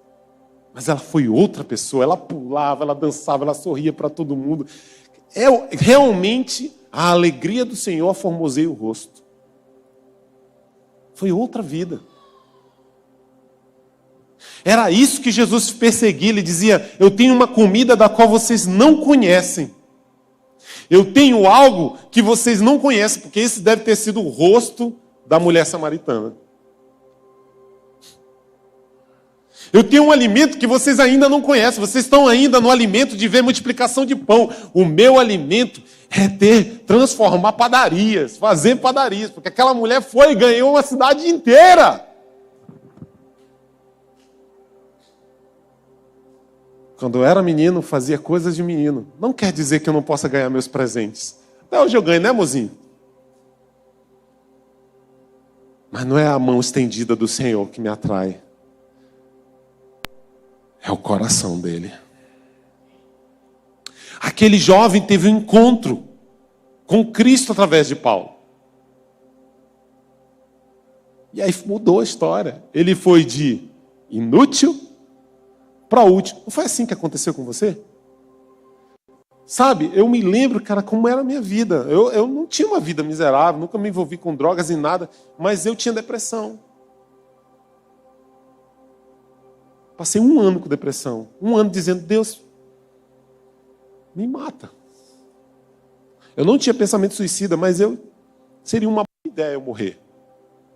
Mas ela foi outra pessoa. Ela pulava, ela dançava, ela sorria para todo mundo. Realmente, a alegria do Senhor formoseia o rosto. Foi outra vida. Era isso que Jesus perseguia. Ele dizia: eu tenho uma comida da qual vocês não conhecem. Eu tenho algo que vocês não conhecem, porque esse deve ter sido o rosto da mulher samaritana. Eu tenho um alimento que vocês ainda não conhecem. Vocês estão ainda no alimento de ver multiplicação de pão. O meu alimento é transformar padarias, fazer padarias. Porque aquela mulher foi e ganhou uma cidade inteira. Quando eu era menino, fazia coisas de menino. Não quer dizer que eu não possa ganhar meus presentes. Até hoje eu ganho, né, mozinho? Mas não é a mão estendida do Senhor que me atrai. É o coração dele. Aquele jovem teve um encontro com Cristo através de Paulo. E aí mudou a história. Ele foi de inútil para útil. Não foi assim que aconteceu com você? Sabe, eu me lembro, cara, como era a minha vida. Eu não tinha uma vida miserável, nunca me envolvi com drogas e nada, mas eu tinha depressão. Passei 1 ano com depressão. 1 ano dizendo: Deus, me mata. Eu não tinha pensamento suicida, mas seria uma boa ideia eu morrer.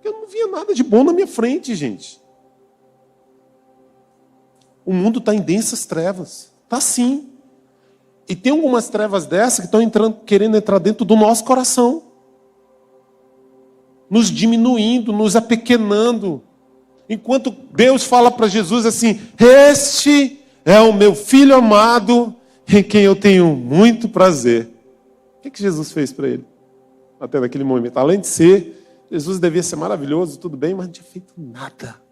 Eu não via nada de bom na minha frente, gente. O mundo está em densas trevas. Está sim. E tem algumas trevas dessas que estão querendo entrar dentro do nosso coração. Nos diminuindo, nos apequenando. Enquanto Deus fala para Jesus assim: este é o meu filho amado, em quem eu tenho muito prazer. O que Jesus fez para ele? Até naquele momento. Além de Jesus devia ser maravilhoso, tudo bem, mas não tinha feito nada.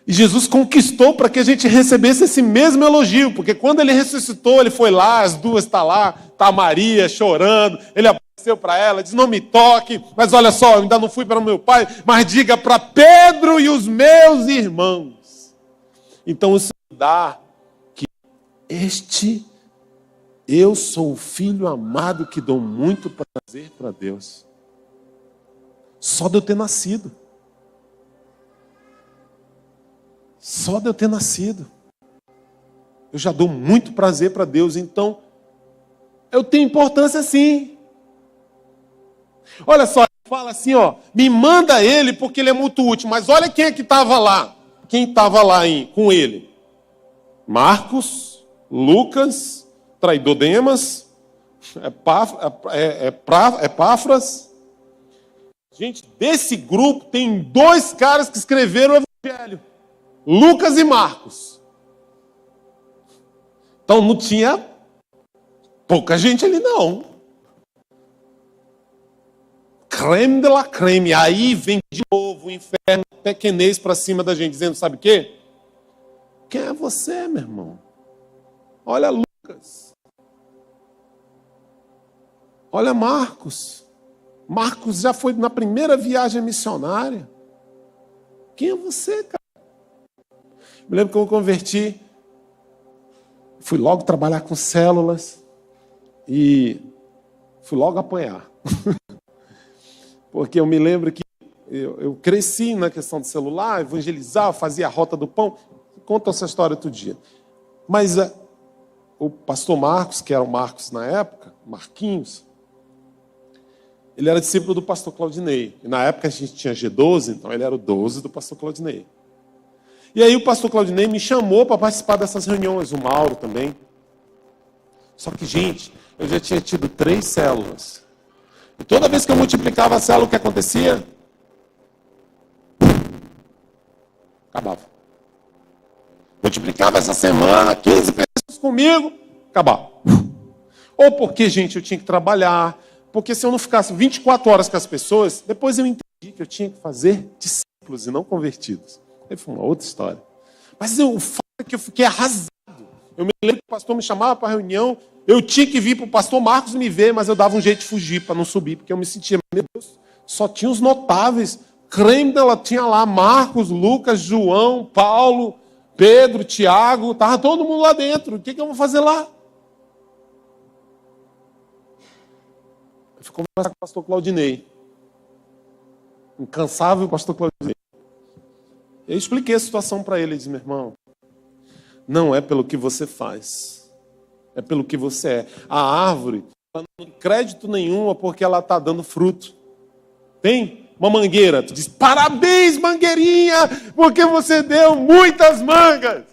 E Jesus conquistou para que a gente recebesse esse mesmo elogio, porque quando ele ressuscitou, ele foi lá, as duas estão lá, está Maria chorando, ele apareceu para ela, diz: não me toque, mas olha só, eu ainda não fui para o meu pai, mas diga para Pedro e os meus irmãos. Então isso dá que eu sou o filho amado que dou muito prazer para Deus. Só de eu ter nascido. Só de eu ter nascido. Eu já dou muito prazer para Deus, então eu tenho importância sim. Olha só, fala assim, ó, me manda ele porque ele é muito útil, mas olha quem é que estava lá. Quem estava lá com ele? Marcos, Lucas, traidor Demas, Epáfras. Gente, desse grupo tem 2 caras que escreveram o Evangelho. Lucas e Marcos. Então não tinha pouca gente ali não. Creme de la creme. Aí vem de novo o inferno pequenês para cima da gente, dizendo: sabe o quê? Quem é você, meu irmão? Olha Lucas. Olha Marcos. Marcos já foi na primeira viagem missionária. Quem é você, cara? Me lembro que eu converti, fui logo trabalhar com células e fui logo apanhar. Porque eu me lembro que eu cresci na questão do celular, evangelizava, fazia a rota do pão. Conto essa história outro dia. Mas o pastor Marcos, que era o Marcos na época, Marquinhos, ele era discípulo do pastor Claudinei. E na época a gente tinha G12, então ele era o 12 do pastor Claudinei. E aí o pastor Claudinei me chamou para participar dessas reuniões, o Mauro também. Só que, gente, eu já tinha tido 3 células. E toda vez que eu multiplicava a célula, o que acontecia? Acabava. Multiplicava essa semana, 15 pessoas comigo, acabava. Ou porque, gente, eu tinha que trabalhar, porque se eu não ficasse 24 horas com as pessoas, depois eu entendi que eu tinha que fazer discípulos e não convertidos. Aí foi uma outra história. Mas o fato é que eu fiquei arrasado. Eu me lembro que o pastor me chamava para a reunião, eu tinha que vir para o pastor Marcos me ver, mas eu dava um jeito de fugir para não subir, porque eu me sentia, meu Deus, só tinha os notáveis. Creme dela tinha lá Marcos, Lucas, João, Paulo, Pedro, Tiago, estava todo mundo lá dentro. O que eu vou fazer lá? Eu fui conversar com o pastor Claudinei. Incansável pastor Claudinei. Eu expliquei a situação para ele. Ele disse: meu irmão, não é pelo que você faz, é pelo que você é. A árvore não tem crédito nenhum porque ela está dando fruto. Tem uma mangueira, tu diz: parabéns, mangueirinha, porque você deu muitas mangas.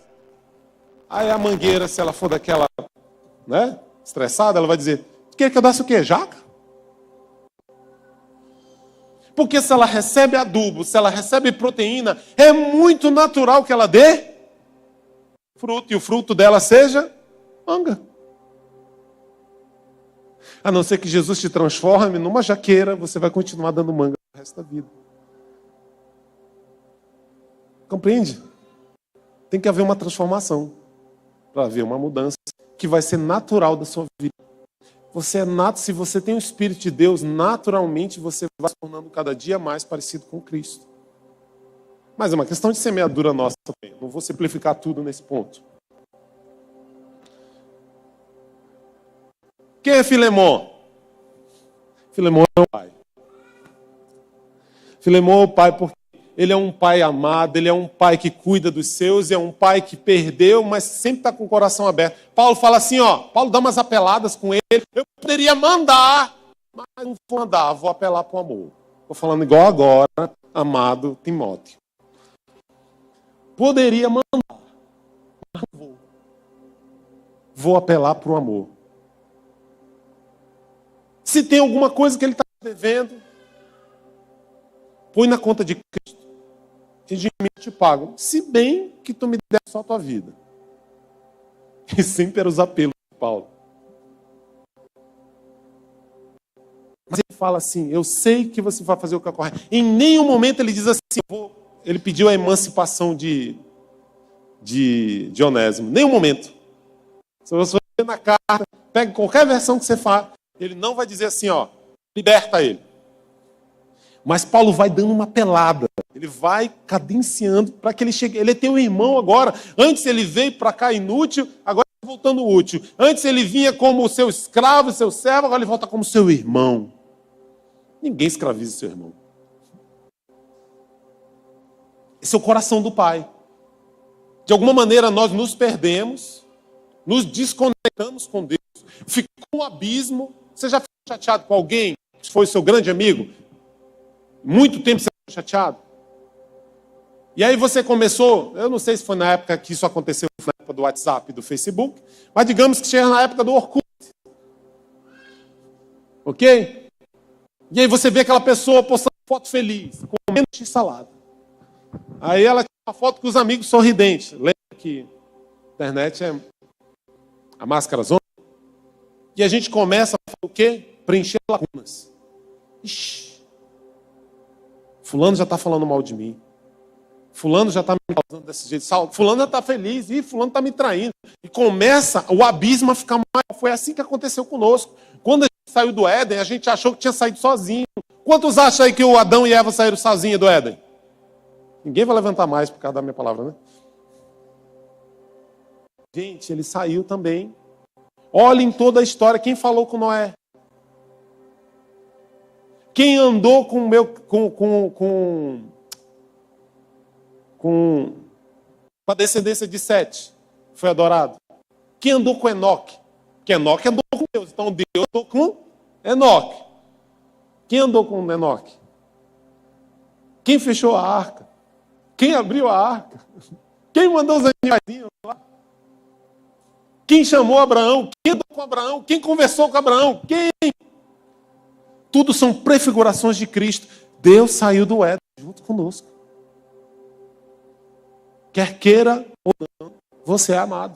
Aí a mangueira, se ela for daquela, né, estressada, ela vai dizer: tu quer que eu desse o quê? Jaca? Porque se ela recebe adubo, se ela recebe proteína, é muito natural que ela dê fruto, e o fruto dela seja manga. A não ser que Jesus te transforme numa jaqueira, você vai continuar dando manga o resto da vida. Compreende? Tem que haver uma transformação para haver uma mudança que vai ser natural da sua vida. Você é nato, se você tem o Espírito de Deus, naturalmente você vai se tornando cada dia mais parecido com Cristo. Mas é uma questão de semeadura nossa também. Não vou simplificar tudo nesse ponto. Quem é Filemon? Filemon é o pai. Filemon é o pai porque ele é um pai amado, ele é um pai que cuida dos seus, é um pai que perdeu, mas sempre está com o coração aberto. Paulo fala assim, Paulo dá umas apeladas com ele. Eu poderia mandar, mas não vou mandar, vou apelar para o amor. Estou falando igual agora, amado Timóteo. Poderia mandar, mas não vou. Vou apelar para o amor. Se tem alguma coisa que ele está devendo, põe na conta de Cristo. E de mim eu te pago. Se bem que tu me der só a tua vida. E sempre eram os apelos de Paulo. Mas ele fala assim, eu sei que você vai fazer o que é correto. Em nenhum momento ele diz assim, ele pediu a emancipação de Onésimo. Nenhum momento. Se você ver na carta, pega qualquer versão que você faz, ele não vai dizer assim, liberta ele. Mas Paulo vai dando uma pelada. Ele vai cadenciando para que ele chegue. Ele é teu irmão agora. Antes ele veio para cá inútil, agora está voltando útil. Antes ele vinha como seu escravo, seu servo, agora ele volta como seu irmão. Ninguém escraviza seu irmão. Esse é o coração do pai. De alguma maneira nós nos perdemos, nos desconectamos com Deus. Ficou um abismo. Você já ficou chateado com alguém que foi seu grande amigo? Muito tempo você ficou chateado. E aí você começou, eu não sei se foi na época que isso aconteceu, na época do WhatsApp, do Facebook, mas digamos que chega na época do Orkut. Ok? E aí você vê aquela pessoa postando foto feliz, comendo x-salada. Aí ela tira uma foto com os amigos sorridentes. Lembra que a internet é a máscara zona? E a gente começa a fazer o quê? Preencher lacunas. Ixi. Fulano já está falando mal de mim. Fulano já está me causando desse jeito. Fulano já está feliz. E fulano está me traindo. E começa o abismo a ficar maior. Foi assim que aconteceu conosco. Quando a gente saiu do Éden, a gente achou que tinha saído sozinho. Quantos acham aí que o Adão e Eva saíram sozinhos do Éden? Ninguém vai levantar mais por causa da minha palavra, né? Gente, ele saiu também. Olhem toda a história. Quem falou com Noé? Quem andou com a descendência de Sete? Foi adorado. Quem andou com Enoque? Porque Enoque andou com Deus. Então Deus andou com Enoque. Quem andou com Enoque? Quem fechou a arca? Quem abriu a arca? Quem mandou os animaizinhos lá? Quem chamou Abraão? Quem andou com Abraão? Quem conversou com Abraão? Quem? Tudo são prefigurações de Cristo. Deus saiu do Éden junto conosco. Quer queira ou não, você é amado.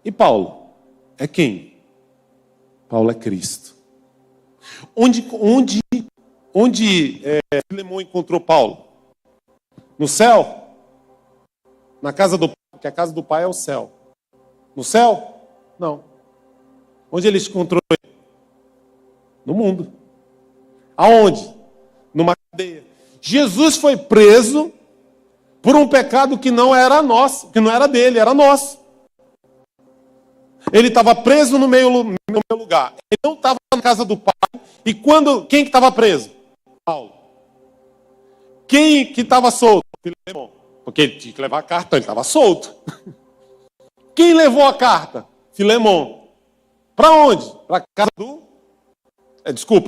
E Paulo é quem? Paulo é Cristo. Onde Filemão encontrou Paulo? No céu? Na casa do pai, porque a casa do pai é o céu. No céu? Não. Onde ele encontrou ele? No mundo. Aonde? Numa cadeia. Jesus foi preso por um pecado que não era nosso, que não era dele, era nosso. Ele estava preso no meu lugar. Ele não estava na casa do pai. E quem que estava preso? Paulo. Quem que estava solto? Filemão. Porque ele tinha que levar a carta, ele estava solto. Quem levou a carta? Filemão. Para onde? Para a casa do...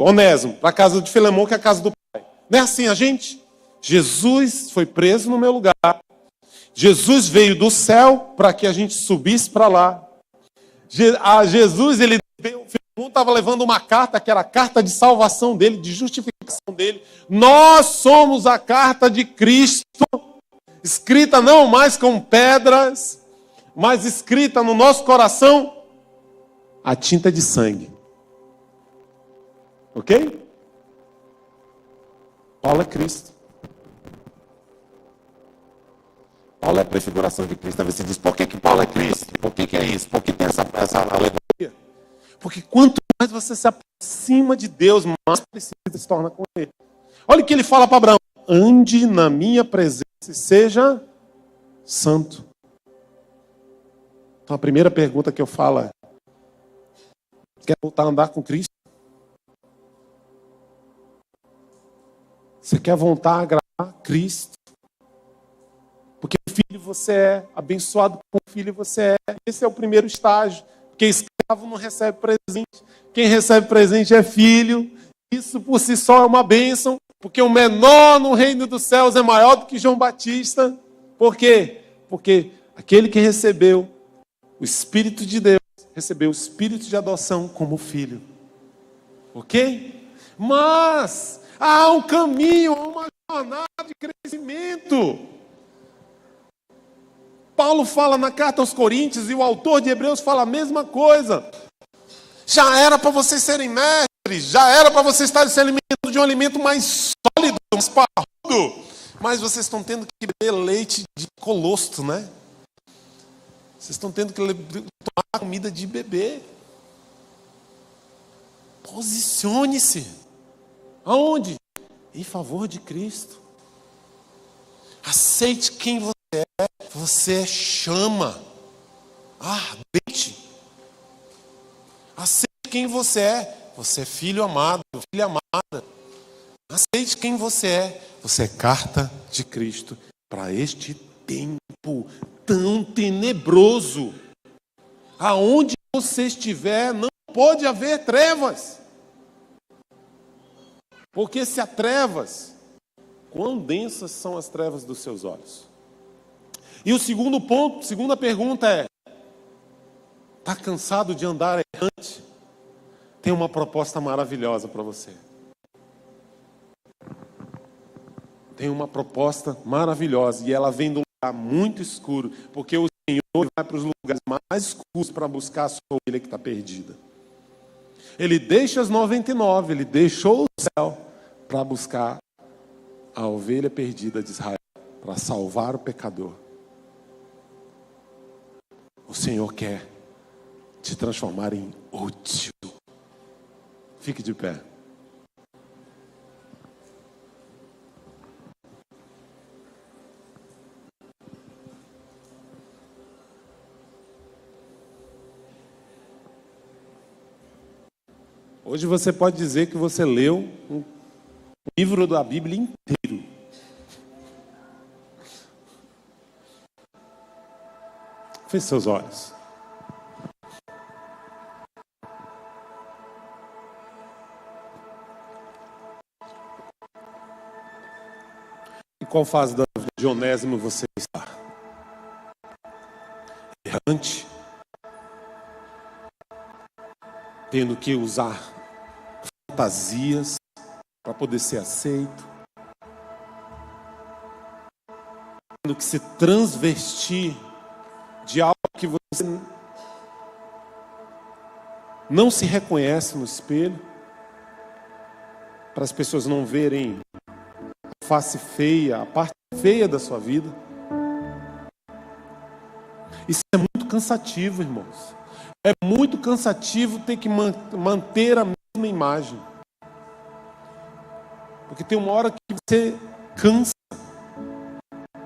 Onésimo. Para a casa de Filemão, que é a casa do pai. Não é assim a gente? Jesus foi preso no meu lugar. Jesus veio do céu para que a gente subisse para lá. Jesus, ele veio, o Filemão estava levando uma carta, que era a carta de salvação dele, de justificação dele. Nós somos a carta de Cristo, escrita não mais com pedras, mas escrita no nosso coração a tinta de sangue. Ok? Paulo é Cristo. Paulo é a prefiguração de Cristo. Aí você diz, por que Paulo é Cristo? Por que é isso? Por que tem essa alegoria? Porque quanto mais você se aproxima de Deus, mais precisa se torna com Ele. Olha o que ele fala para Abraão. Ande na minha presença e seja santo. Então a primeira pergunta que eu falo é, quer voltar a andar com Cristo? Você quer voltar a agradar Cristo? Porque filho você é, abençoado com filho você é. Esse é o primeiro estágio. Porque escravo não recebe presente. Quem recebe presente é filho. Isso por si só é uma bênção. Porque o menor no reino dos céus é maior do que João Batista. Por quê? Porque aquele que recebeu o Espírito de Deus, recebeu o Espírito de adoção como filho. Ok? Mas há um caminho, há uma jornada de crescimento. Paulo fala na carta aos Coríntios e o autor de Hebreus fala a mesma coisa. Já era para vocês serem mestres, já era para vocês estarem se alimentando de um alimento mais sólido, mais parrudo, mas vocês estão tendo que beber leite de colosto, né? Vocês estão tendo que tomar comida de bebê. Posicione-se. Aonde? Em favor de Cristo. Aceite quem você é. Você é chama ardente. Aceite quem você é. Você é filho amado, filha amada. Aceite quem você é. Você é carta de Cristo para este tempo tão tenebroso. Aonde você estiver, não pode haver trevas. Porque se há trevas, quão densas são as trevas dos seus olhos? E o segundo ponto, segunda pergunta é: está cansado de andar errante? Tem uma proposta maravilhosa para você. Tem uma proposta maravilhosa e ela vem de um lugar muito escuro, porque o Senhor vai para os lugares mais escuros para buscar a sua ovelha que está perdida. Ele deixa as 99, ele deixou o céu para buscar a ovelha perdida de Israel, para salvar o pecador. O Senhor quer te transformar em útil. Fique de pé. Hoje você pode dizer que você leu um livro da Bíblia inteiro. Feche seus olhos. Em qual fase da vida de Onésimo você está? Errante? Tendo que usar fantasias para poder ser aceito? Tendo que se transvestir de algo que você não se reconhece no espelho, para as pessoas não verem a face feia, a parte feia da sua vida? Isso é muito cansativo, irmãos. É muito cansativo ter que manter a mesma imagem. Porque tem uma hora que você cansa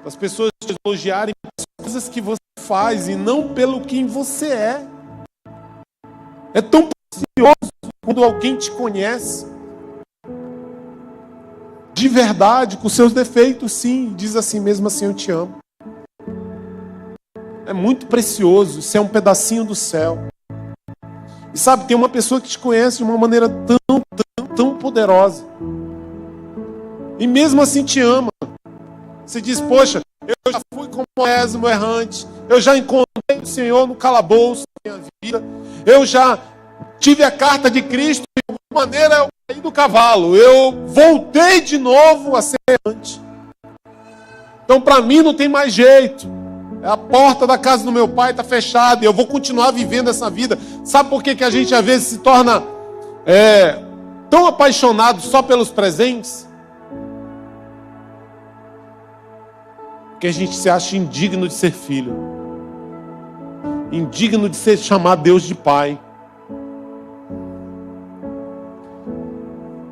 das pessoas te elogiarem pelas coisas que você faz e não pelo quem você é. É tão precioso quando alguém te conhece de verdade, com seus defeitos, sim, diz assim: mesmo assim eu te amo. É muito precioso, isso é um pedacinho do céu. E sabe, tem uma pessoa que te conhece de uma maneira tão poderosa. E mesmo assim te ama. Você diz: poxa, eu já fui como Onésimo errante. Eu já encontrei o Senhor no calabouço da minha vida. Eu já tive a carta de Cristo. De alguma maneira eu caí do cavalo. Eu voltei de novo a ser errante. Então para mim não tem mais jeito. A porta da casa do meu pai está fechada. E eu vou continuar vivendo essa vida. Sabe por que a gente às vezes se torna tão apaixonado só pelos presentes? Porque a gente se acha indigno de ser filho. Indigno de ser chamado Deus de pai.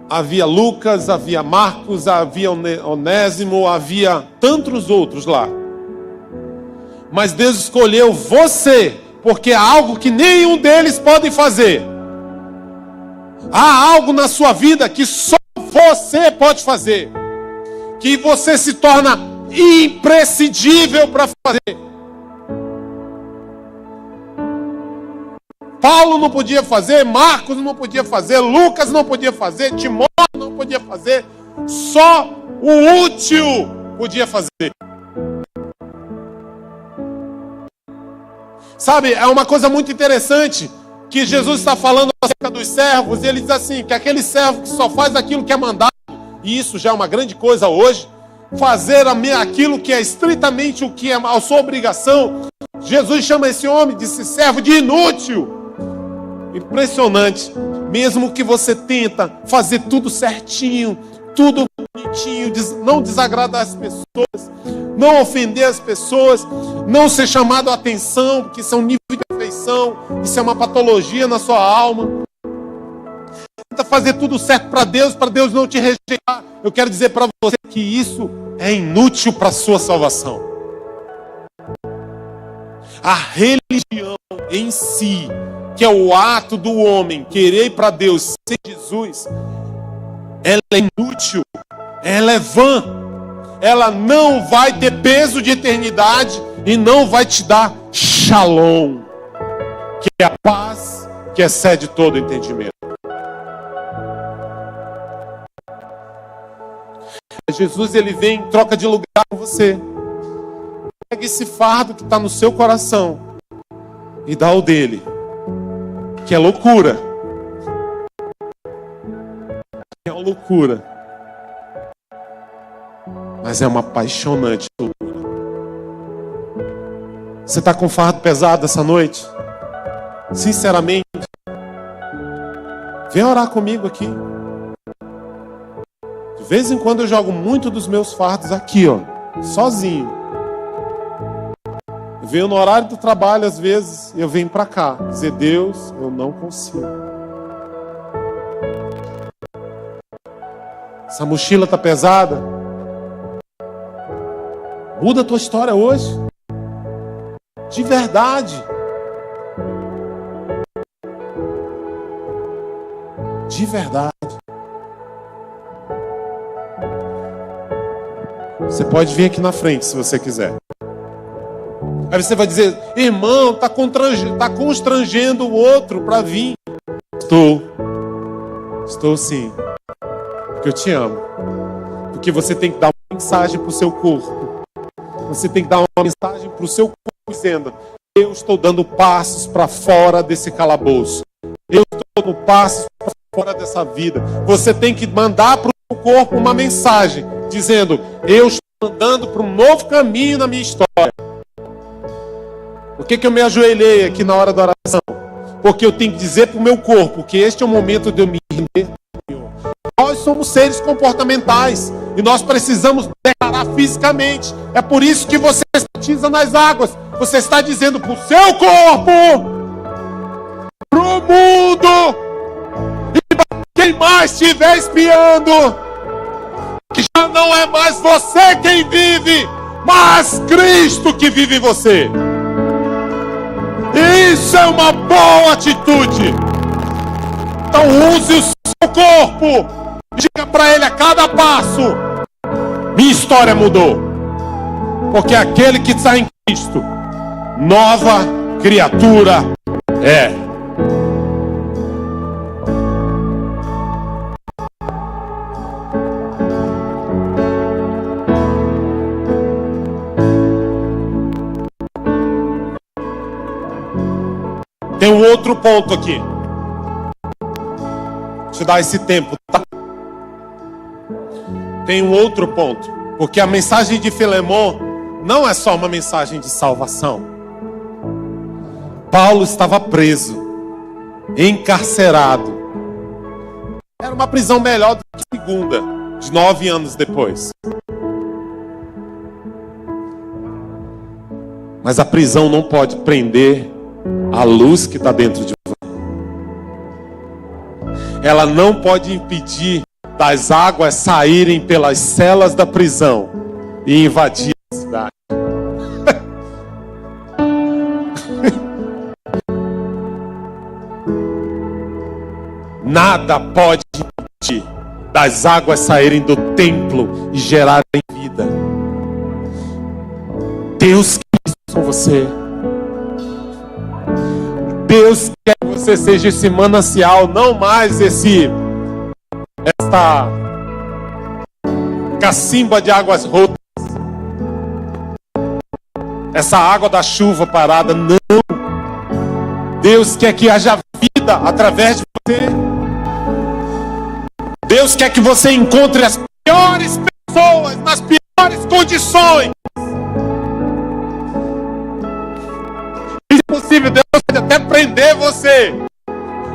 Havia Lucas, havia Marcos, havia Onésimo, havia tantos outros lá. Mas Deus escolheu você, porque há algo que nenhum deles pode fazer. Há algo na sua vida que só você pode fazer. Que você se torna imprescindível para fazer. Paulo não podia fazer, Marcos não podia fazer, Lucas não podia fazer, Timóteo não podia fazer. Só o útil podia fazer. Sabe, é uma coisa muito interessante que Jesus está falando acerca dos servos. E ele diz assim, que aquele servo que só faz aquilo que é mandado, e isso já é uma grande coisa hoje, fazer aquilo que é estritamente o que é a sua obrigação. Jesus chama esse homem de servo de inútil. Impressionante. Mesmo que você tenta fazer tudo certinho, tudo bonitinho, não desagradar as pessoas, não ofender as pessoas, não ser chamado a atenção, que isso é um nível de perfeição, isso é uma patologia na sua alma. Tenta fazer tudo certo para Deus não te rejeitar. Eu quero dizer para você que isso é inútil para a sua salvação. A religião em si, que é o ato do homem querer ir para Deus ser Jesus, ela é inútil, ela é vã, ela não vai ter peso de eternidade e não vai te dar shalom, que é a paz que excede todo entendimento. Jesus, ele vem em troca de lugar com você. Pega esse fardo que está no seu coração e dá o dele, que é loucura. É uma loucura, mas é uma apaixonante loucura. Você está com fardo pesado essa noite? Sinceramente, vem orar comigo aqui. De vez em quando eu jogo muito dos meus fardos aqui, ó, sozinho. Eu venho no horário do trabalho, às vezes, eu venho para cá, dizer: Deus, eu não consigo. Essa mochila está pesada. Muda a tua história hoje. De verdade. De verdade. Você pode vir aqui na frente se você quiser. Aí você vai dizer: irmão, está constrangendo o outro para vir. Estou sim. Porque eu te amo. Porque você tem que dar uma mensagem para o seu corpo. Você tem que dar uma mensagem para o seu corpo dizendo: eu estou dando passos para fora desse calabouço. Eu estou dando passos para fora dessa vida. Você tem que mandar para o seu corpo uma mensagem dizendo: eu estou andando para um novo caminho na minha história. Por que eu me ajoelhei aqui na hora da oração? Porque eu tenho que dizer para o meu corpo que este é o momento de eu me render ao Senhor. Nós somos seres comportamentais e nós precisamos declarar fisicamente. É por isso que você batiza nas águas. Você está dizendo para o seu corpo, para o mundo e para quem mais estiver espiando, que já não é mais você quem vive, mas Cristo que vive em você. Isso é uma boa atitude. Então use o seu corpo. Diga para ele a cada passo: minha história mudou. Porque aquele que está em Cristo, nova criatura é. Tem um outro ponto aqui. Deixa eu dar esse tempo, tá? Tem um outro ponto. Porque a mensagem de Filemon não é só uma mensagem de salvação. Paulo estava preso, encarcerado. Era uma prisão melhor do que a segunda, de 9 anos depois. Mas a prisão não pode prender a luz que está dentro de você. Ela não pode impedir das águas saírem pelas celas da prisão e invadir a cidade. Nada pode impedir das águas saírem do templo e gerarem vida. Deus quer isso com você. Deus quer que você seja esse manancial, não mais esta cacimba de águas rotas, essa água da chuva parada. Não. Deus quer que haja vida através de você. Deus quer que você encontre as piores pessoas nas piores condições. Se possível, Deus pode até prender você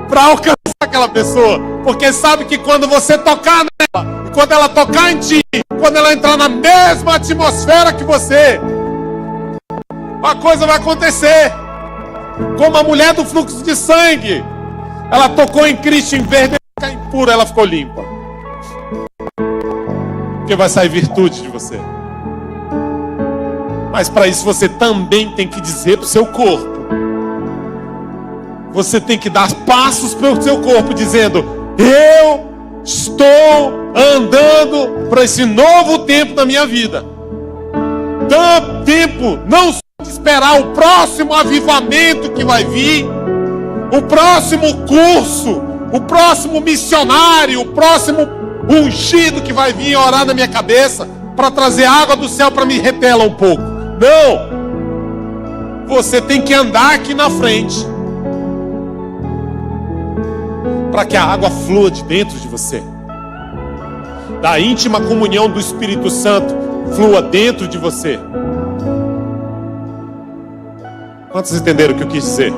para alcançar aquela pessoa, porque sabe que quando você tocar nela, quando ela tocar em ti, quando ela entrar na mesma atmosfera que você, uma coisa vai acontecer. Como a mulher do fluxo de sangue, ela tocou em Cristo, em vez de ficar impura, ela ficou limpa, porque vai sair virtude de você. Mas para isso você também tem que dizer para o seu corpo, você tem que dar passos para o seu corpo, dizendo: eu estou andando para esse novo tempo da minha vida. Tempo não só de esperar o próximo avivamento que vai vir, o próximo curso, o próximo missionário, o próximo ungido que vai vir orar na minha cabeça para trazer água do céu para me retê-la um pouco. Não! Você tem que andar aqui na frente para que a água flua de dentro de você. Da íntima comunhão do Espírito Santo flua dentro de você. Quantos entenderam o que eu quis dizer?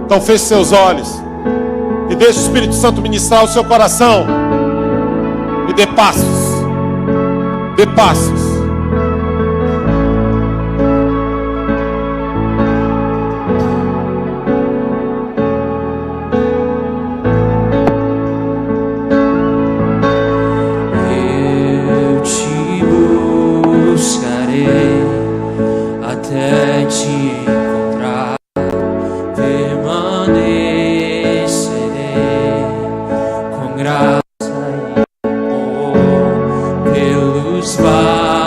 Então feche seus olhos e deixe o Espírito Santo ministrar o seu coração. E dê passos. Dê passos. Até te encontrar, permanecerei com graça e amor pelos vales.